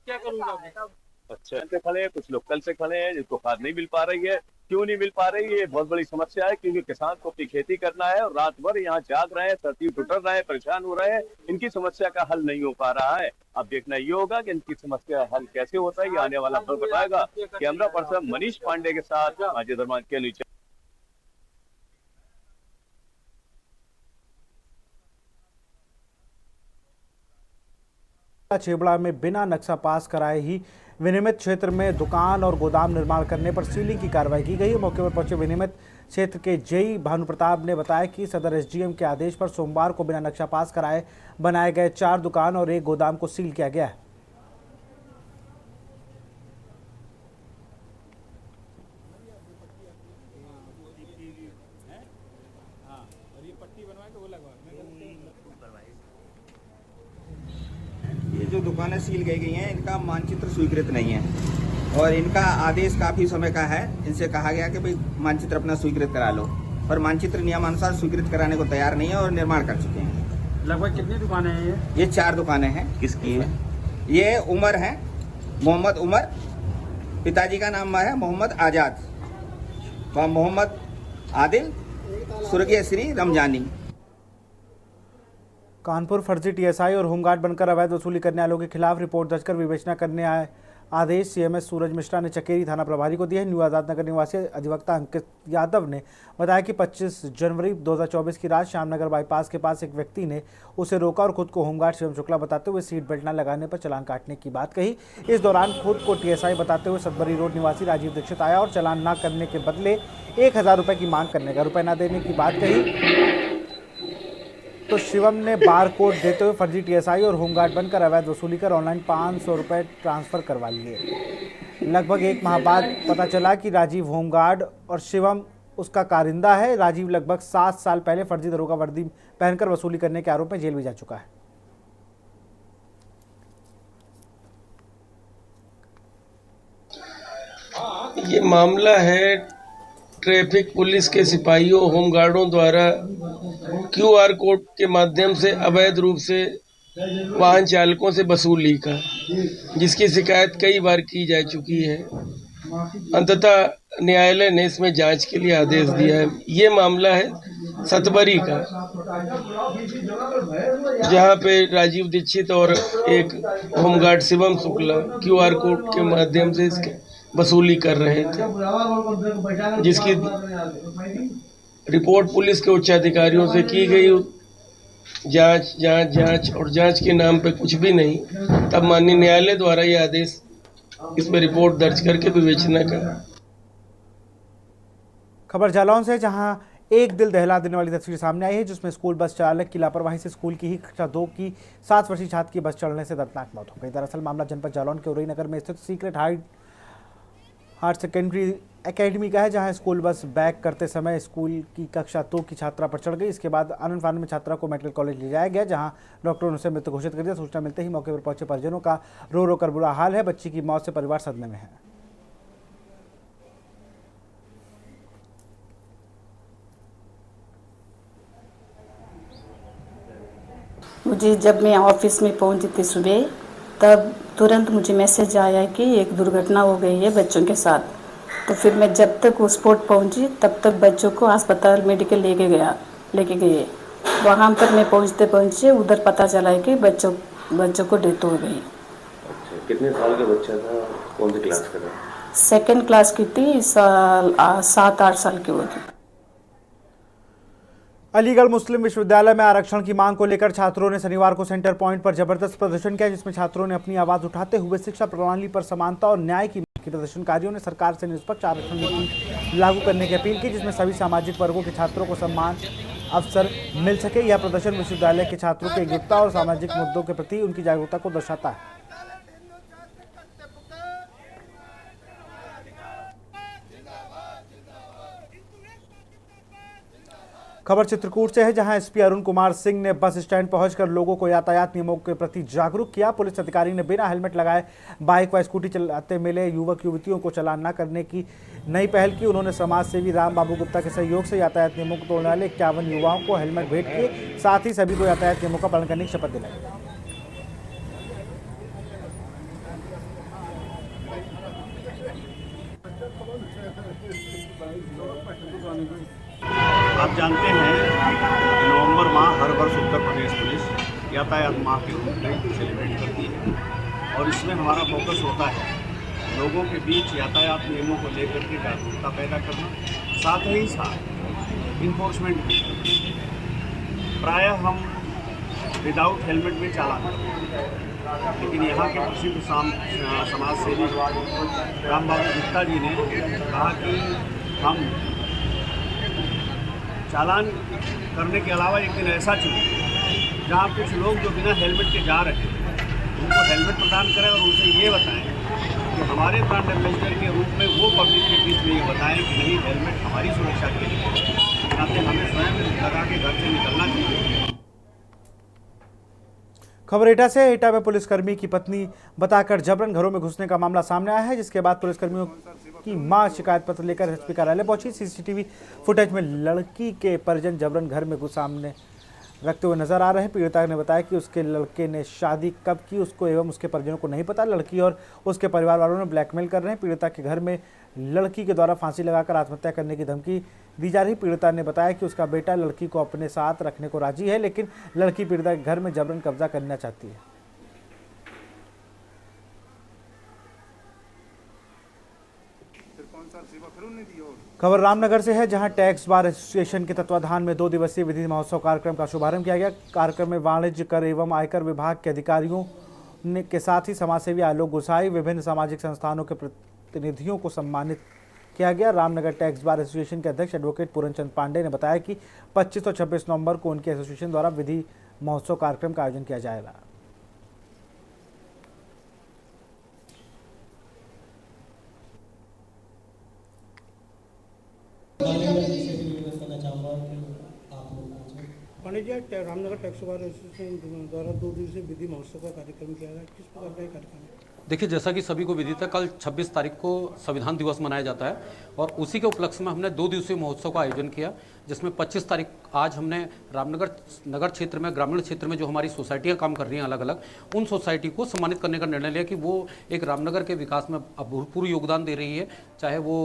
क्या करूँगा? अच्छा, से खड़े हैं, कुछ लोग कल से खड़े हैं जिनको खाद नहीं मिल पा रही है। क्यों नहीं मिल पा रही है? ये बहुत बड़ी समस्या है, क्योंकि किसान को अपनी खेती करना है और रात भर यहाँ जाग रहे हैं, सर्दी टुटर रहे हैं, परेशान हो रहे हैं। इनकी समस्या का हल नहीं हो पा रहा है। अब देखना ये होगा कि इनकी समस्या हल कैसे होता है, ये आने वाला वक्त बताएगा। कैमरा पर्सन मनीष पांडे के साथ अजय धर्मान के नीचे। छेबड़ा में बिना नक्शा पास कराए ही विनियमित क्षेत्र में दुकान और गोदाम निर्माण करने पर सीलिंग की कार्रवाई की गई। मौके पर पहुंचे विनियमित क्षेत्र के जेई भानु प्रताप ने बताया कि सदर एसडीएम के आदेश पर सोमवार को बिना नक्शा पास कराए बनाए गए 4 दुकान और 1 गोदाम को सील किया गया है। ये जो दुकानें सील गई हैं, इनका मानचित्र स्वीकृत नहीं है और इनका आदेश काफ़ी समय का है। इनसे कहा गया कि भाई मानचित्र अपना स्वीकृत करा लो, पर मानचित्र नियमानुसार स्वीकृत कराने को तैयार नहीं है और निर्माण कर चुके हैं। लगभग कितनी दुकानें हैं ये 4 दुकानें हैं। किसकी है? ये उमर है, मोहम्मद उमर, पिताजी का नाम है मोहम्मद आज़ाद व मोहम्मद आदिल, स्वर्गीय श्री रमजानी। कानपुर फर्जी टीएसआई और होमगार्ड बनकर अवैध वसूली करने वालों के खिलाफ रिपोर्ट दर्ज कर विवेचना करने आए आदेश सीएमएस सूरज मिश्रा ने चकेरी थाना प्रभारी को दिया है। न्यू आजाद नगर निवासी अधिवक्ता अंकित यादव ने बताया कि 25 जनवरी 2024 की रात श्यामनगर बाईपास के पास एक व्यक्ति ने उसे रोका और खुद को होमगार्ड शिवम शुक्ला बताते हुए सीट बेल्ट न लगाने पर चालान काटने की बात कही। इस दौरान खुद को टीएसआई बताते हुए सतबरी रोड निवासी राजीव दीक्षित आया और चालान न करने के बदले 1000 रुपये की मांग करने का, रुपये न देने की बात कही तो शिवम ने बार कोड देते हुए फर्जी टीएसआई और होमगार्ड बनकर अवैध वसूली कर ऑनलाइन 500 रुपये ट्रांसफर करवा लिए। लगभग 1 माह बाद पता चला कि राजीव होमगार्ड और शिवम उसका कारिंदा है। राजीव लगभग 7 साल पहले फर्जी दरोगा वर्दी पहनकर वसूली करने के आरोप में जेल भी जा चुका है। ये मामला है ट्रैफिक पुलिस के सिपाहियों होमगार्डों द्वारा क्यूआर कोड के माध्यम से अवैध रूप से वाहन चालकों से वसूली का, जिसकी शिकायत कई बार की जा चुकी है। अंततः न्यायालय ने इसमें जांच के लिए आदेश दिया है। ये मामला है सतबरी का, जहां पे राजीव दीक्षित और एक home guard Shivam Shukla QR code के माध्यम से इसके वसूली कर रहे थे, जिसकी रिपोर्ट पुलिस के उच्च अधिकारियों से की गई। जांच और जांच के नाम पे कुछ भी नहीं। तब माननीय न्यायालय द्वारा ये आदेश इसमें रिपोर्ट दर्ज करके विवेचना करा। खबर जालौन से, जहां एक दिल दहला देने वाली तस्वीर सामने आई है, जिसमें स्कूल बस चालक की लापरवाही से स्कूल की ही कक्षा 2 की 7 वर्षीय छात्र की बस चढ़ने से दर्दनाक मौत हो गई। दरअसल मामला जनपद जालौन के उरई नगर में स्थित सीक्रेट हायर सेकेंडरी एकेडमी का है, जहां स्कूल बस बैक करते समय स्कूल की कक्षा 2 की छात्रा पर चढ़ गई। इसके बाद आनंद फानंद में छात्रा को मेडिकल कॉलेज ले जाया गया, जहां डॉक्टरों ने उसे मृत घोषित कर दिया। सूचना मिलते ही मौके पर पहुंचे परिजनों का रो कर बुरा हाल है। बच्ची की मौत से परिवार सदमे में है। मुझे जब मैं ऑफिस में पहुंची थी सुबह, तब तुरंत मुझे मैसेज आया कि एक दुर्घटना हो गई है बच्चों के साथ। तो फिर मैं जब तक उस स्पॉट पहुंची तब तक बच्चों को अस्पताल मेडिकल लेके गए। वहाँ पर मैं पहुँचते उधर पता चला है कि बच्चों को डेथ हो गई। अच्छा, कितने साल का बच्चा था? कौन सी क्लास का था? 2nd क्लास की थी, 7-8 साल की होगी। अलीगढ़ मुस्लिम विश्वविद्यालय में आरक्षण की मांग को लेकर छात्रों ने शनिवार को सेंटर पॉइंट पर जबरदस्त प्रदर्शन किया, जिसमें छात्रों ने अपनी आवाज उठाते हुए शिक्षा प्रणाली पर समानता और न्याय की मांग की। प्रदर्शनकारियों ने सरकार से निष्पक्ष आरक्षण नीति लागू करने की अपील की, जिसमें सभी सामाजिक वर्गों के छात्रों को समान अवसर मिल सके। यह प्रदर्शन विश्वविद्यालय के छात्रों की एकजुटता और सामाजिक मुद्दों के प्रति उनकी जागरूकता को दर्शाता है। खबर चित्रकूट से है, जहां एसपी अरुण कुमार सिंह ने बस स्टैंड पहुंचकर लोगों को यातायात नियमों के प्रति जागरूक किया। पुलिस अधिकारी ने बिना हेलमेट लगाए बाइक व स्कूटी चलाते मिले युवक युवतियों को चालान न करने की नई पहल की। उन्होंने समाज सेवी राम बाबू गुप्ता के सहयोग से यातायात नियमों को तोड़ने वाले 51 युवाओं को हेलमेट भेंट किए, साथ ही सभी को यातायात नियमों का पालन करने की शपथ दिलाई। आप जानते हैं नवंबर माह हर वर्ष उत्तर प्रदेश पुलिस यातायात माह के रूप में सेलिब्रेट करती है और इसमें हमारा फोकस होता है लोगों के बीच यातायात नियमों को लेकर के जागरूकता पैदा करना, साथ ही साथ इन्फोर्समेंट। प्रायः हम विदाउट हेलमेट में चालान करते हैं, लेकिन यहाँ के प्रसिद्ध समाज सेवी राम बाबू गुप्ता जी ने कहा कि हम चालान करने के अलावा एक दिन ऐसा चुनें जहाँ कुछ लोग जो बिना हेलमेट के जा रहे हैं उनको हेलमेट प्रदान करें और उनसे ये बताएं कि हमारे ब्रांड एम्बेसडर के रूप में वो पब्लिक के बीच में ये बताएं कि नहीं, हेलमेट हमारी सुरक्षा के लिए नाते हमें स्वयं लगा के घर से निकलना चाहिए। खबर एटा से। एटा में पुलिसकर्मी की पत्नी बताकर जबरन घरों में घुसने का मामला सामने आया है, जिसके बाद पुलिसकर्मियों की मां शिकायत पत्र लेकर एसपी कार्यालय पहुंची। सीसीटीवी फुटेज में लड़की के परिजन जबरन घर में घुस सामने रखते हुए नजर आ रहे हैं। पीड़िता ने बताया कि उसके लड़के ने शादी कब की उसको एवं उसके परिजनों को नहीं पता। लड़की और उसके परिवार वालों ने ब्लैकमेल कर रहे हैं। पीड़िता के घर में लड़की के द्वारा फांसी लगाकर आत्महत्या करने की धमकी दी जा रही। पीड़िता ने बताया कि उसका बेटा लड़की को अपने साथ रखने को राजी है, लेकिन लड़की पीड़िता के घर में जबरन कब्जा करना चाहती है। खबर रामनगर से है, जहां टैक्स बार एसोसिएशन के तत्वाधान में 2 दिवसीय विधि महोत्सव कार्यक्रम का शुभारंभ किया गया। कार्यक्रम में वाणिज्य कर एवं आयकर विभाग के अधिकारियों के साथ ही समाजसेवी आलोक गोसाई, विभिन्न सामाजिक संस्थानों के प्रतिनिधियों को सम्मानित किया गया। रामनगर टैक्स बार एसोसिएशन के अध्यक्ष एडवोकेट पूरनचंद पांडे ने बताया कि 25 और 26 नवंबर को उनके एसोसिएशन द्वारा विधि महोत्सव कार्यक्रम का आयोजन किया जाएगा। पंडित जी, रामनगर टैक्स बार एसोसिएशन द्वारा 2 दिवसीय विधि महोत्सव का कार्यक्रम किया गया, किस प्रकार का कार्यक्रम है? देखिए, जैसा कि सभी को विदित है, कल 26 तारीख को संविधान दिवस मनाया जाता है और उसी के उपलक्ष्य में हमने 2 दिवसीय महोत्सव का आयोजन किया, जिसमें 25 तारीख आज हमने रामनगर नगर क्षेत्र में, ग्रामीण क्षेत्र में जो हमारी सोसाइटियां काम कर रही हैं अलग अलग, उन सोसाइटी को सम्मानित करने का निर्णय लिया कि वो एक रामनगर के विकास में अभूतपूर्व योगदान दे रही है। चाहे वो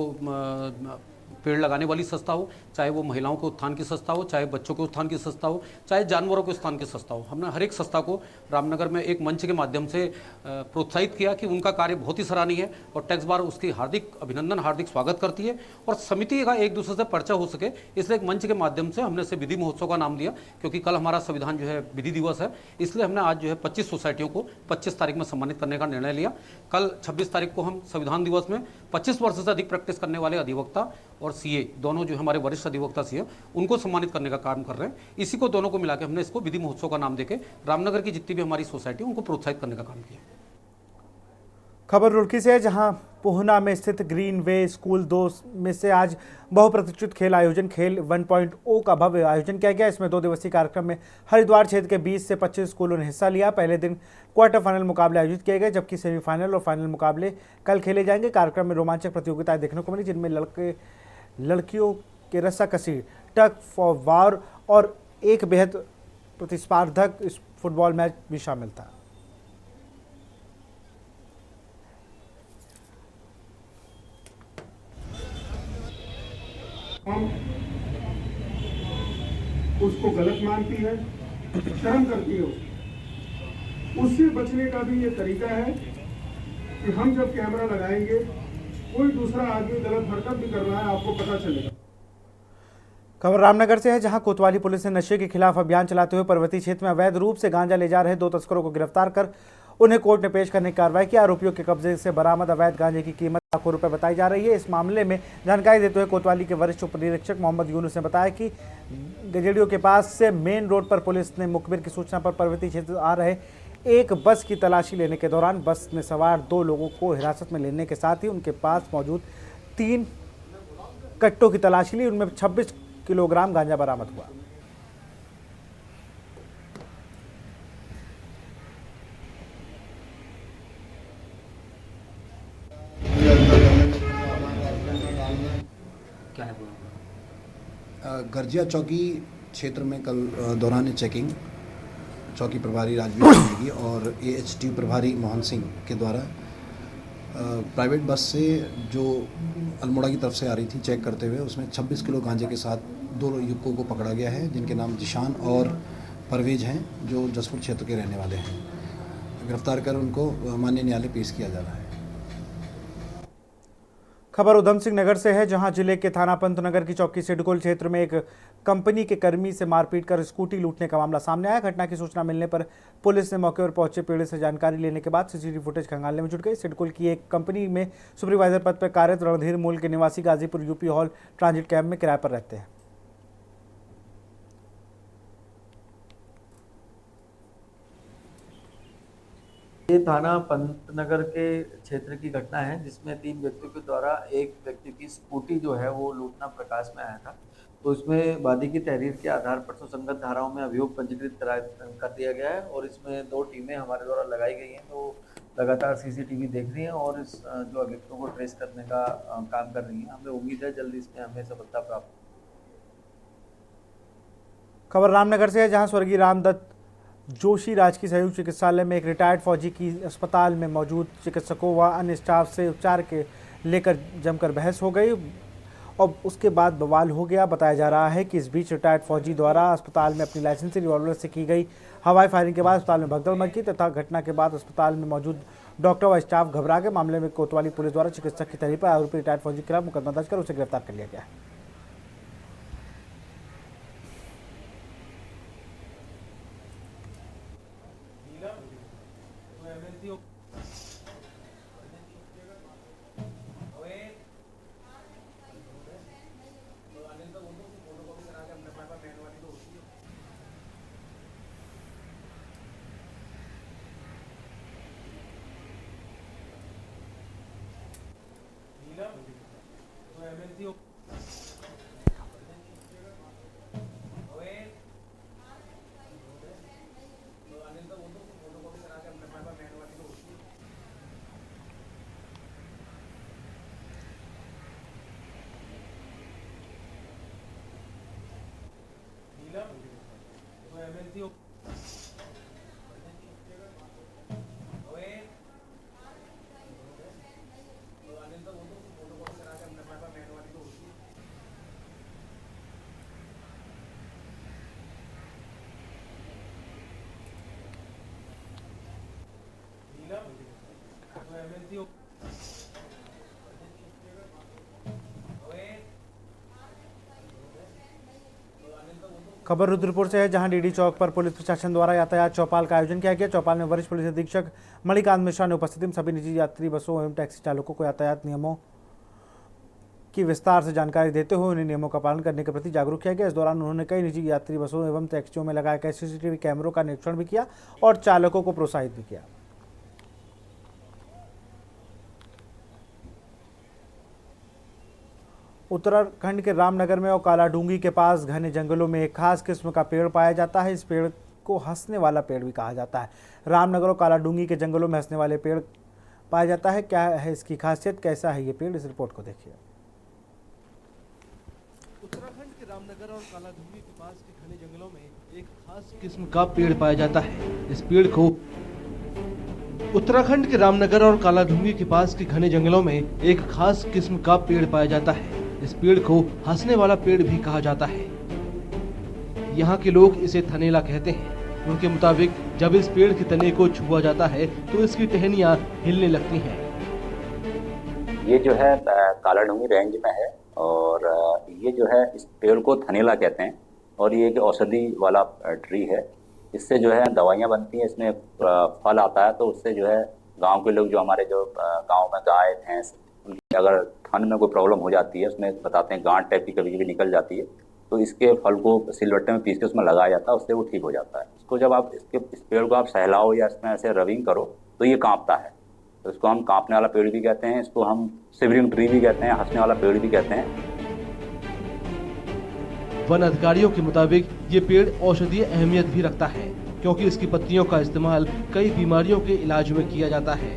पेड़ लगाने वाली संस्था हो, चाहे वो महिलाओं के उत्थान की संस्था हो, चाहे बच्चों के उत्थान की संस्था हो, चाहे जानवरों के उत्थान की संस्था हो। हमने हर एक संस्था को रामनगर में एक मंच के माध्यम से प्रोत्साहित किया कि उनका कार्य बहुत ही सराहनीय है और टैक्स बार उसकी हार्दिक अभिनंदन, हार्दिक स्वागत करती है और समिति का एक दूसरे से परिचय हो सके, इसलिए एक मंच के माध्यम से हमने इसे विधि महोत्सव का नाम दिया। क्योंकि कल हमारा संविधान जो है विधि दिवस है, इसलिए हमने आज जो है 25 सोसाइटियों को 25 तारीख में सम्मानित करने का निर्णय लिया। कल 26 तारीख को हम संविधान दिवस में 25 वर्ष से अधिक प्रैक्टिस करने वाले अधिवक्ता और सीए, दोनों जो हमारे वरिष्ठ अधिवक्ता सीए, उनको सम्मानित करने का काम कर रहे हैं। इसी को दोनों को मिला के हमने इसको विधि महोत्सव का नाम देके रामनगर की जितनी भी हमारी सोसाइटी उनको प्रोत्साहित करने का काम किया। खबर रुड़की से, जहां पूहना में स्थित ग्रीन वे स्कूल 2 में से आज बहुप्रतीक्षित खेल आयोजन खेल 1.0 का भव्य आयोजन किया गया। इसमें 2 दिवसीय कार्यक्रम में हरिद्वार क्षेत्र के 20 से 25 स्कूलों ने हिस्सा लिया। पहले दिन क्वार्टर फाइनल मुकाबले आयोजित किए गए, जबकि सेमीफाइनल और फाइनल मुकाबले कल खेले जाएंगे। कार्यक्रम में रोमांचक प्रतियोगिताएं देखने को मिली, जिनमें लड़कियों के रस्साकसी, टग फॉर वार और एक बेहद प्रतिस्पर्धक फुटबॉल मैच भी शामिल था। हम उसको गलत मानती है, शर्म करती है, उससे बचने का भी ये तरीका है कि हम जब कैमरा लगाएंगे कोई दूसरा आदमी गलत हरकत भी कर रहा है, आपको पता चलेगा। खबर रामनगर से है, जहां कोतवाली पुलिस ने नशे के खिलाफ अभियान चलाते हुए पर्वतीय क्षेत्र में अवैध रूप से गांजा ले जा रहे 2 तस्करों को गिरफ्तार कर उन्हें कोर्ट में पेश करने की कार्रवाई की। आरोपियों के कब्जे से बरामद अवैध गांजे की कीमत लाखों रुपए बताई जा रही है। इस मामले में जानकारी देते हुए कोतवाली के वरिष्ठ उप निरीक्षक मोहम्मद यूनुस ने बताया कि गजेड़ियों के पास से मेन रोड पर पुलिस ने मुखबिर की सूचना पर पर्वतीय क्षेत्र आ रहे एक बस की तलाशी लेने के दौरान बस में सवार 2 लोगों को हिरासत में लेने के साथ ही उनके पास मौजूद 3 कट्टों की तलाशी ली। उनमें 26 किलोग्राम गांजा बरामद हुआ। गर्जिया चौकी क्षेत्र में कल दौरान चेकिंग चौकी प्रभारी राजवीर सिंह और AHT प्रभारी मोहन सिंह के द्वारा प्राइवेट बस से जो अल्मोड़ा की तरफ से आ रही थी चेक करते हुए उसमें 26 किलो गांजे के साथ 2 युवकों को पकड़ा गया है, जिनके नाम जिशान और परवेज हैं, जो जसपुर क्षेत्र के रहने वाले हैं। गिरफ्तार कर उनको माननीय न्यायालय पेश किया जा रहा है। खबर उधम सिंह नगर से है, जहां जिले के थाना पंतनगर की चौकी सिडकुल क्षेत्र में एक कंपनी के कर्मी से मारपीट कर स्कूटी लूटने का मामला सामने आया। घटना की सूचना मिलने पर पुलिस ने मौके पर पहुंचे पीड़ित से जानकारी लेने के बाद सीसीटीवी फुटेज खंगालने में जुट गई। सिडकुल की एक कंपनी में सुपरवाइजर पद पर कार्यरत रणधीर मूल के निवासी Ghazipur UP hall transit camp में किराए पर रहते हैं। ये थाना पंतनगर के क्षेत्र की घटना है, जिसमें 3 व्यक्तियों के द्वारा एक व्यक्ति की स्कूटी जो है वो लूटना प्रकाश में आया था। तो इसमें वादी की तहरीर के आधार पर सुसंगत धाराओं में अभियोग पंजीकृत कर दिया गया है और इसमें 2 टीमें हमारे द्वारा लगाई गई हैं, तो लगातार सीसीटीवी देख रही हैं और इस जो अभियुक्तों को ट्रेस करने का काम कर रही हैं। हमें उम्मीद है जल्दी इसमें हमें सफलता प्राप्त। खबर रामनगर से है, जहां स्वर्गीय रामदत्त जोशी राजकीय संयुक्त चिकित्सालय में एक रिटायर्ड फौजी की अस्पताल में मौजूद चिकित्सकों व अन्य स्टाफ से उपचार के लेकर जमकर बहस हो गई और उसके बाद बवाल हो गया। बताया जा रहा है कि इस बीच रिटायर्ड फौजी द्वारा अस्पताल में अपनी लाइसेंसी रिवॉल्वर से की गई हवाई फायरिंग के बाद अस्पताल में भगदड़ मच गई तथा घटना के बाद अस्पताल में मौजूद डॉक्टर व स्टाफ घबरा गए। मामले में कोतवाली पुलिस द्वारा चिकित्सक की तहरीर पर आरोपी रिटायर्ड फौजी के खिलाफ मुकदमा दर्ज कर उसे गिरफ्तार कर लिया गया है। खबर रुद्रपुर से है, जहां डीडी चौक पर पुलिस प्रशासन द्वारा यातायात चौपाल का आयोजन किया गया। चौपाल में वरिष्ठ पुलिस अधीक्षक मणिकांत मिश्रा ने उपस्थिति में सभी निजी यात्री बसों एवं टैक्सी चालकों को यातायात नियमों की विस्तार से जानकारी देते हुए उन्हें नियमों का पालन करने के प्रति जागरूक किया गया। इस दौरान उन्होंने कई निजी यात्री बसों एवं टैक्सियों में लगाए गए CCTV कैमरों का निरीक्षण भी किया और चालकों को प्रोत्साहित भी किया। उत्तराखंड के रामनगर में और कालाडूंगी के पास घने जंगलों में एक खास किस्म का पेड़ पाया जाता है। इस पेड़ को हंसने वाला पेड़ भी कहा जाता है। रामनगर और कालाडूंगी के जंगलों में हंसने वाले पेड़ पाया जाता है। क्या है इसकी खासियत, कैसा है ये पेड़, इस रिपोर्ट को देखिए। उत्तराखंड के रामनगर और कालाडूंगी के पास के घने जंगलों में एक खास किस्म का पेड़ पाया जाता है। इस पेड़ को उत्तराखंड के रामनगर और कालाडूंगी के पास के घने जंगलों में एक खास किस्म का पेड़ पाया जाता है। इस पेड़ को हंसने वाला पेड़ भी कहा जाता है। यहाँ के लोग इसे थनेला कहते हैं। उनके मुताबिक जब इस पेड़ के तने को छुआ जाता है तो इसकी टहनियाँ हिलने लगती हैं। ये जो है कालाडूंगी रेंज में है और ये जो है इस पेड़ को थनेला कहते हैं और ये एक औषधि वाला ट्री है। इससे जो है दवाइयाँ बनती हैं, इसमें फल आता है, तो उससे जो है गांव के लोग जो हमारे जो गांव में गाय भैंस उनकी अगर थन में कोई प्रॉब्लम हो जाती है, उसमें बताते हैं गांठ टाइप की कभी कभी निकल जाती है, तो इसके फल को सिलबट्टे में पीस के उसमें लगाया जाता है, उससे वो ठीक हो जाता है। इसको जब आप इस पेड़ को आप सहलाओ या इसमें ऐसे रबिंग करो तो ये कांपता है, तो इसको हम कांपने वाला पेड़ भी कहते हैं, इसको हम शिवरिंग ट्री भी कहते हैं, हंसने वाला पेड़ भी कहते हैं। वन अधिकारियों के मुताबिक ये पेड़ औषधीय अहमियत भी रखता है, क्योंकि इसकी पत्तियों का इस्तेमाल कई बीमारियों के इलाज में किया जाता है।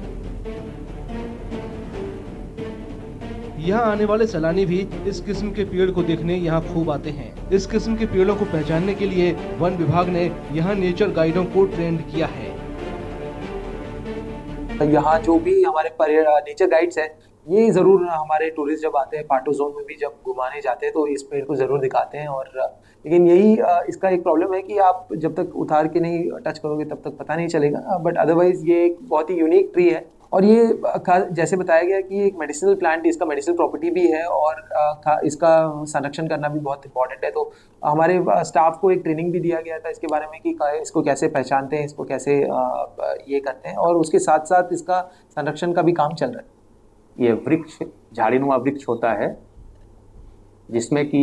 यहाँ आने वाले सैलानी भी इस किस्म के पेड़ को देखने यहाँ खूब आते हैं। इस किस्म के पेड़ों को पहचानने के लिए वन विभाग ने यहाँ नेचर गाइडों को ट्रेंड किया है। यहाँ जो भी हमारे नेचर गाइड्स हैं, ये जरूर हमारे टूरिस्ट जब आते हैं पाटो जोन में भी जब घुमाने जाते हैं तो इस पेड़ को जरूर दिखाते हैं। और लेकिन यही इसका एक प्रॉब्लम है कि आप जब तक उतार के नहीं टच करोगे तब तक पता नहीं चलेगा। बट अदरवाइज ये एक बहुत ही यूनिक ट्री है और ये जैसे बताया गया कि एक मेडिसिनल प्लांट, इसका मेडिसिनल प्रॉपर्टी भी है और इसका संरक्षण करना भी बहुत इंपॉर्टेंट है। तो हमारे स्टाफ को एक ट्रेनिंग भी दिया गया था इसके बारे में कि इसको कैसे पहचानते हैं, इसको कैसे ये करते हैं, और उसके साथ साथ इसका संरक्षण का भी काम चल रहा है। ये वृक्ष झाड़ीनुमा वृक्ष होता है जिसमें कि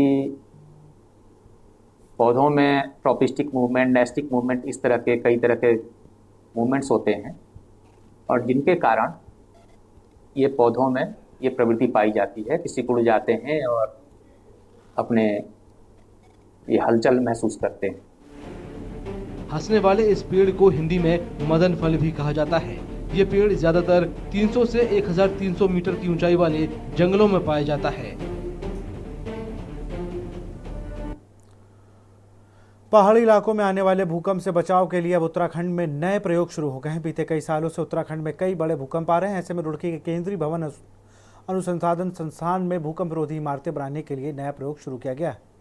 पौधों में प्रोपिस्टिक मूवमेंट, नेस्टिक मूवमेंट, इस तरह के कई तरह के मूवमेंट्स होते हैं और जिनके कारण ये पौधों में ये प्रवृत्ति पाई जाती है कि सिकुड़ जाते हैं और अपने ये हलचल महसूस करते हैं। हंसने वाले इस पेड़ को हिंदी में मदन फल भी कहा जाता है। ये पेड़ ज्यादातर 300 से 1300 मीटर की ऊंचाई वाले जंगलों में पाया जाता है। पहाड़ी इलाकों में आने वाले भूकंप से बचाव के लिए अब उत्तराखंड में नए प्रयोग शुरू हो गए हैं। बीते कई सालों से उत्तराखंड में कई बड़े भूकंप आ रहे हैं। ऐसे में रुड़की के केंद्रीय भवन अनुसंधान संस्थान में भूकंप रोधी इमारतें बनाने के लिए नया प्रयोग शुरू किया गया है।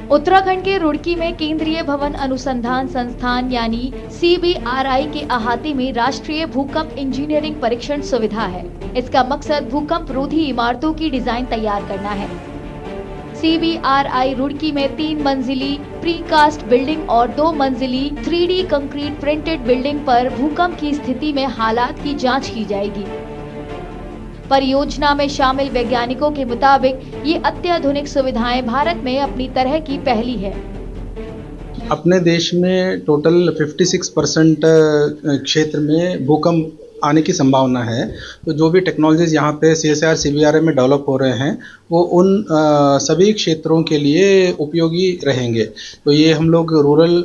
उत्तराखंड के रुड़की में केंद्रीय भवन अनुसंधान संस्थान यानी CBRI के अहाते में राष्ट्रीय भूकंप इंजीनियरिंग परीक्षण सुविधा है। इसका मकसद भूकंप रोधी इमारतों की डिजाइन तैयार करना है। CBRI रुड़की में 3 मंजिली प्रीकास्ट बिल्डिंग और 2 मंजिली 3D कंक्रीट प्रिंटेड बिल्डिंग पर भूकंप की स्थिति में हालात की जांच की जाएगी। परियोजना में शामिल वैज्ञानिकों के मुताबिक ये अत्याधुनिक सुविधाएं भारत में अपनी तरह की पहली है। अपने देश में टोटल 56% क्षेत्र में भूकंप आने की संभावना है। तो जो भी टेक्नोलॉजीज यहाँ पे CSIR CBRI में डेवलप हो रहे हैं वो उन सभी क्षेत्रों के लिए उपयोगी रहेंगे। तो ये हम लोग रूरल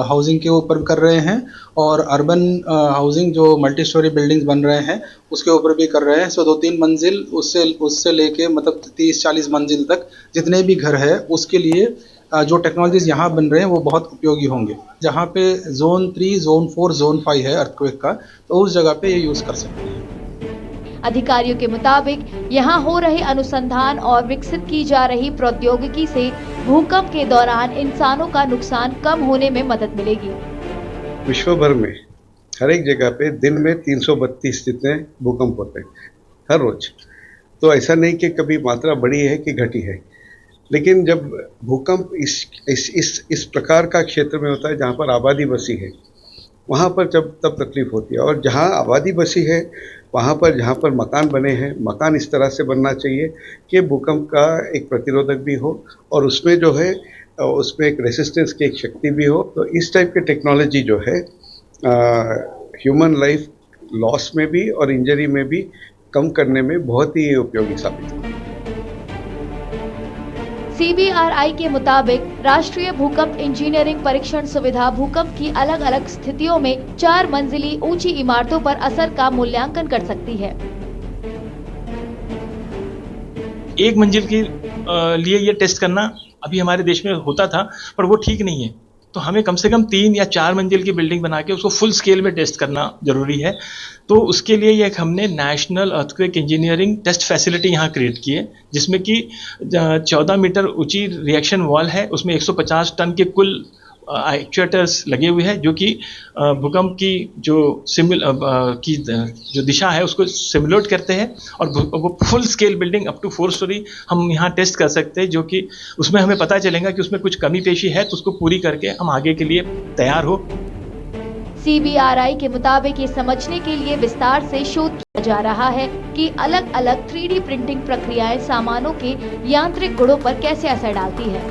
हाउसिंग के ऊपर कर रहे हैं और अर्बन हाउसिंग जो मल्टी स्टोरी बिल्डिंग्स बन रहे हैं उसके ऊपर भी कर रहे हैं। सो 2-3 मंजिल उससे लेके मतलब 30-40 मंजिल तक जितने भी घर है उसके लिए जो टेक्नोलॉजीज यहाँ बन रहे हैं वो बहुत उपयोगी होंगे। जहाँ पे Zone 3, Zone 4, Zone 5 है अर्थक्वेक का, तो उस जगह पे ये यूज कर सकते हैं। अधिकारियों के मुताबिक यहाँ हो रहे अनुसंधान और विकसित की जा रही प्रौद्योगिकी से भूकंप के दौरान इंसानों का नुकसान कम होने में मदद मिलेगी। विश्व भर में हर एक जगह पे दिन में 332 जितने भूकंप होते हैं हर रोज। तो ऐसा नहीं कि कभी मात्रा बढ़ी है कि घटी है, लेकिन जब भूकंप इस प्रकार का क्षेत्र में होता है जहाँ पर आबादी बसी है वहाँ पर तब तकलीफ होती है। और जहाँ आबादी बसी है वहाँ पर जहाँ पर मकान बने हैं, मकान इस तरह से बनना चाहिए कि भूकंप का एक प्रतिरोधक भी हो और उसमें जो है उसमें एक रेसिस्टेंस की एक शक्ति भी हो। तो इस टाइप की टेक्नोलॉजी जो है ह्यूमन लाइफ लॉस में भी और इंजरी में भी कम करने में बहुत ही उपयोगी साबित होगी। CBRI के मुताबिक राष्ट्रीय भूकंप इंजीनियरिंग परीक्षण सुविधा भूकंप की अलग अलग स्थितियों में 4 मंजिली ऊंची इमारतों पर असर का मूल्यांकन कर सकती है। 1 मंजिल के लिए ये टेस्ट करना अभी हमारे देश में होता था पर वो ठीक नहीं है। तो हमें कम से कम 3 या 4 मंजिल की बिल्डिंग बना के उसको फुल स्केल में टेस्ट करना जरूरी है। तो उसके लिए ये हमने national earthquake engineering test facility यहाँ क्रिएट की है, जिसमें कि 14 मीटर ऊंची रिएक्शन वॉल है, उसमें 150 टन के कुल एक्चुएटर्स लगे हुए हैं जो कि भूकंप की जो जो दिशा है उसको सिमुलेट करते हैं, और वो full scale building up to 4 storey हम यहाँ टेस्ट कर सकते हैं, जो कि उसमें हमें पता चलेगा कि उसमें कुछ कमी पेशी है तो उसको पूरी करके हम आगे के लिए तैयार हो। CBRI के मुताबिक ये समझने के लिए विस्तार से शोध किया जा रहा है कि अलग अलग 3D प्रिंटिंग प्रक्रियाएं सामानों के यांत्रिक गुणों पर कैसे असर डालती है।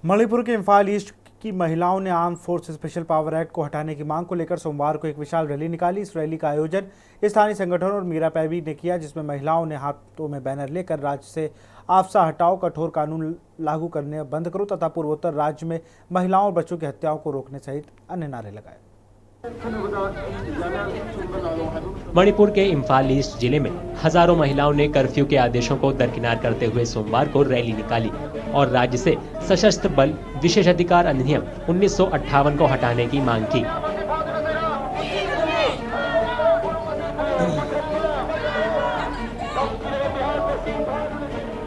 मणिपुर के इम्फाल ईस्ट की महिलाओं ने arm force special power act को हटाने की मांग को लेकर सोमवार को एक विशाल रैली निकाली। इस रैली का आयोजन स्थानीय संगठनों और मीरा पैवी ने किया, जिसमें महिलाओं ने हाथों में बैनर लेकर राज्य से आपसा हटाओ, कठोर कानून लागू करने बंद करो तथा पूर्वोत्तर राज्य में महिलाओं और बच्चों की हत्याओं को रोकने सहित अन्य नारे लगाए। मणिपुर के इम्फाल ईस्ट जिले में हजारों महिलाओं ने कर्फ्यू के आदेशों को दरकिनार करते हुए सोमवार को रैली निकाली और राज्य से सशस्त्र बल विशेषाधिकार अधिनियम 1958 को हटाने की मांग की।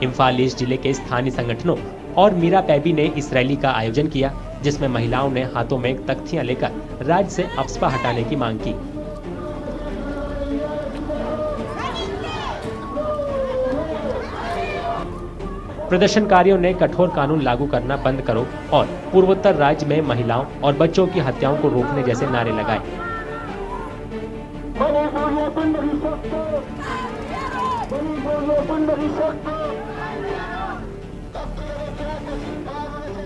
इम्फाल ईस्ट जिले के स्थानीय संगठनों और मीरा पैबी ने इस रैली का आयोजन किया, जिसमें महिलाओं ने हाथों में तख्तियां लेकर राज्य से अफस्पा हटाने की मांग की। प्रदर्शनकारियों ने कठोर कानून लागू करना बंद करो और पूर्वोत्तर राज्य में महिलाओं और बच्चों की हत्याओं को रोकने जैसे नारे लगाए।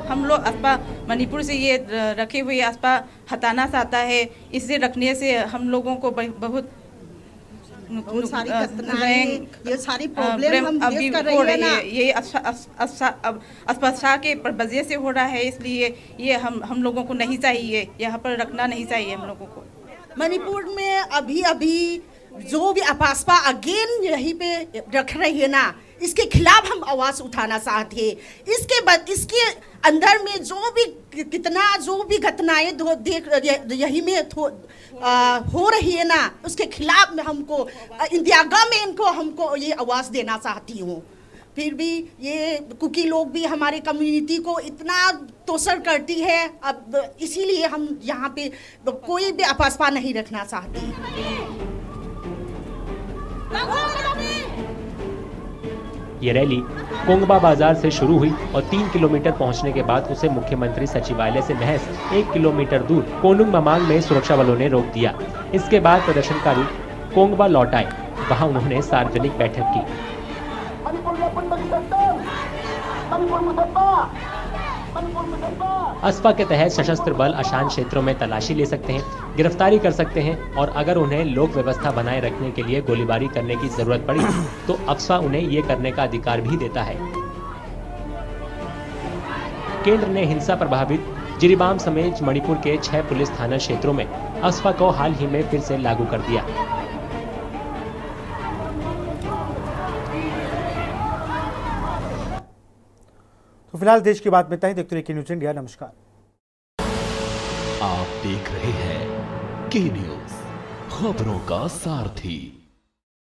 हम लोग अफवाह मणिपुर से ये रखे हुए अफवाह हटाना चाहता है। इसे रखने से हम लोगों को बहुत ये सारी प्रॉब्लम हम फेस कर रही है ना, ये अस्पताल के वजह से हो रहा है, इसलिए ये हम लोगों को नहीं चाहिए, यहाँ पर रखना नहीं चाहिए हम लोगों को। मणिपुर में अभी जो भी अपासपा अगेन यहीं पे रख रही है ना, इसके खिलाफ हम आवाज उठाना चाहते हैं। इसके बाद इसके अंदर में जो भी घटनाएं देख यही में हो रही है ना, उसके खिलाफ में हमको इंडिया गवर्नमेंट को हमको ये आवाज देना चाहती हूँ। फिर भी ये कुकी लोग भी हमारे कम्युनिटी को इतना तोसर करती है, अब इसीलिए हम यहाँ पे कोई भी अपासपा नहीं रखना चाहती। ये रैली कोंगबा बाजार से शुरू हुई और 3 किलोमीटर पहुंचने के बाद उसे मुख्यमंत्री सचिवालय से महज 1 किलोमीटर दूर कोनुंग ममांग में सुरक्षा बलों ने रोक दिया। इसके बाद प्रदर्शनकारी कोंगबा लौट आए, वहां उन्होंने सार्वजनिक बैठक की। अस्पा के तहत सशस्त्र बल अशांत क्षेत्रों में तलाशी ले सकते हैं, गिरफ्तारी कर सकते हैं और अगर उन्हें लोक व्यवस्था बनाए रखने के लिए गोलीबारी करने की जरूरत पड़ी तो अफस्पा उन्हें ये करने का अधिकार भी देता है। केंद्र ने हिंसा प्रभावित जिरीबाम समेत मणिपुर के 6 पुलिस थाना क्षेत्रों में अफस्पा को हाल ही में फिर से लागू कर दिया। तो फिलहाल देश की बात में इतना ही। देखते रहिए न्यूज़ इंडिया। नमस्कार। आप देख रहे हैं के न्यूज़, खबरों का सारथी।